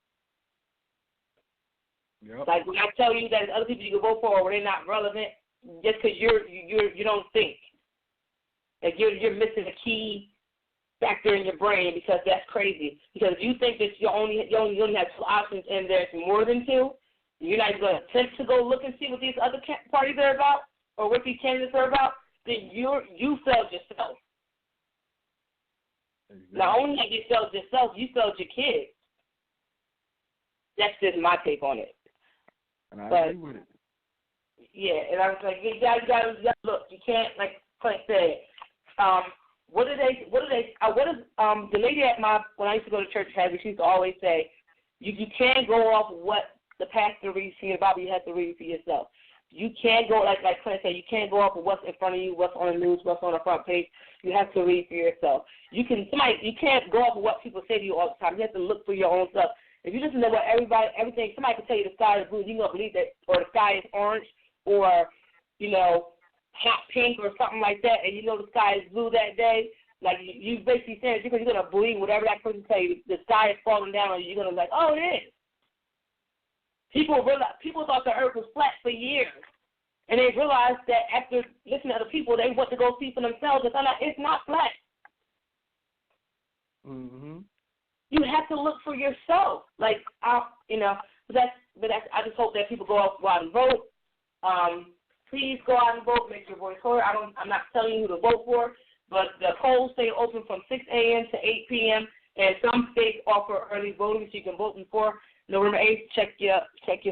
Yep. Like when I tell you that there's other people you can vote for or they're not relevant, just because you don't think. Like you're missing a key factor in your brain because that's crazy. Because if you think that you only have two options and there's more than two, you're not going to attempt to go look and see what these other parties are about or what these candidates are about, then you failed yourself. Exactly. Not only have you failed yourself, you failed your kids. That's just my take on it. And I agree with it. Yeah, and I was like, you gotta look. You can't, like Clint said. What is the lady at when I used to go to church, she used to always say, you can't go off what the pastor reads to you about, you have to read for yourself. You can't go, like Clint said, you can't go off of what's in front of you, what's on the news, what's on the front page. You have to read for yourself. You can't go off of what people say to you all the time. You have to look for your own stuff. If you listen to what everything, somebody can tell you the sky is blue, you're going to believe that, or the sky is orange, or, hot pink or something like that, and the sky is blue that day. Like, you basically saying you're going to believe whatever that person tell you. The sky is falling down on you. You're going to be like, oh, it is. People thought the earth was flat for years, and they realized that after listening to other people, they went to go see for themselves and found out it's not flat. Mm-hmm. You have to look for yourself. But I just hope that people go out and vote. Please go out and vote. Make your voice heard. I'm not telling you who to vote for, but the polls stay open from 6 a.m. to 8 p.m. and some states offer early voting, so you can vote before November 8th. Check your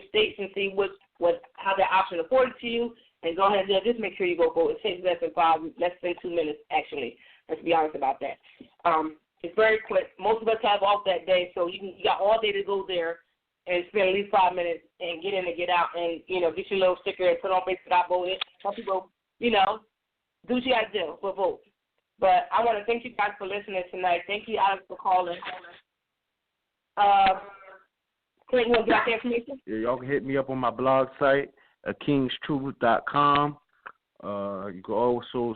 states and see how that option is afforded to you, and go ahead and just make sure you go vote. It takes less than 2 minutes actually. Let's be honest about that. It's very quick. Most of us have off that day, so you got all day to go there and spend at least 5 minutes and get in and get out and, get your little sticker and put on Facebook I voted. Some people, do what you got to do, but vote. But I want to thank you guys for listening tonight. Thank you, Alex, for calling. Clint, you want to get out the information? Yeah, y'all can hit me up on my blog site at kingstruth.com. You can also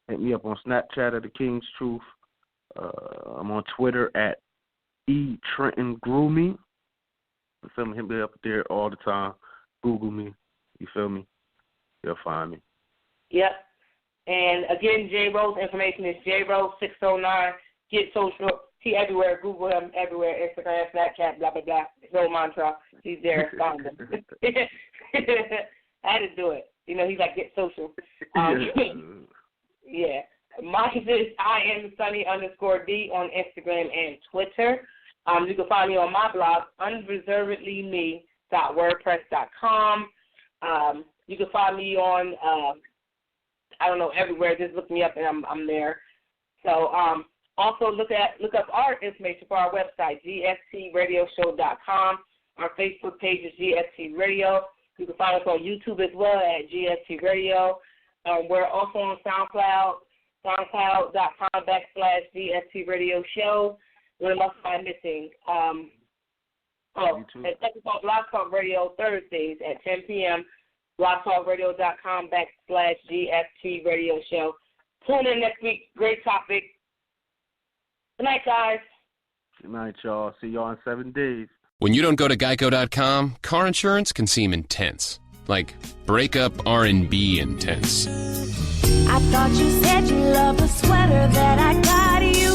hit me up on Snapchat at The King's Truth. I'm on Twitter at E. Trenton Grooming. You feel me? Hit me up there all the time. Google me. You feel me? You'll find me. Yep. And again, J Rose information is JRose609. Get social. He everywhere. Google him everywhere. Instagram, Snapchat, blah blah blah. No mantra. He's there. Find him. I had to do it. You know, he's like get social. Yeah. Mine is IamSunny_D on Instagram and Twitter. You can find me on my blog, unreservedlyme.wordpress.com. You can find me on, everywhere. Just look me up and I'm there. So also look up our information for our website, gstradioshow.com. Our Facebook page is GST Radio. You can find us on YouTube as well at GST Radio. We're also on SoundCloud, soundcloud.com/GST Radio Show. What am I missing? At Blog Talk Radio Thursdays at 10 p.m. blogtalkradio.com/GST Radio Show. Tune in next week. Great topic. Good night, guys. Good night, y'all. See y'all in 7 days. When you don't go to Geico.com, car insurance can seem intense. Like breakup R&B intense. I thought you said you loved the sweater that I got you.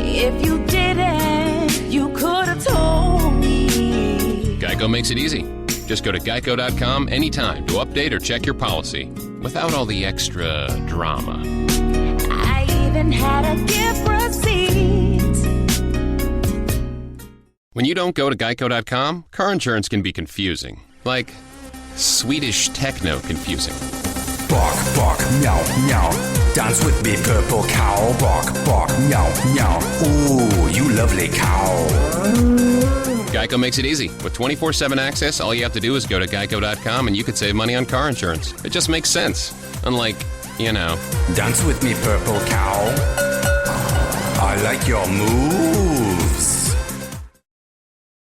If you didn't, you could have told me. Geico makes it easy. Just go to Geico.com anytime to update or check your policy without all the extra drama. I even had a gift receipt. When you don't go to Geico.com, car insurance can be confusing. Like Swedish techno confusing. Bark, bark, meow, meow. Dance with me, purple cow. Bark, bark, meow, meow. Ooh, you lovely cow. Geico makes it easy. With 24/7 access, all you have to do is go to Geico.com and you could save money on car insurance. It just makes sense. Unlike, Dance with me, purple cow. I like your moves.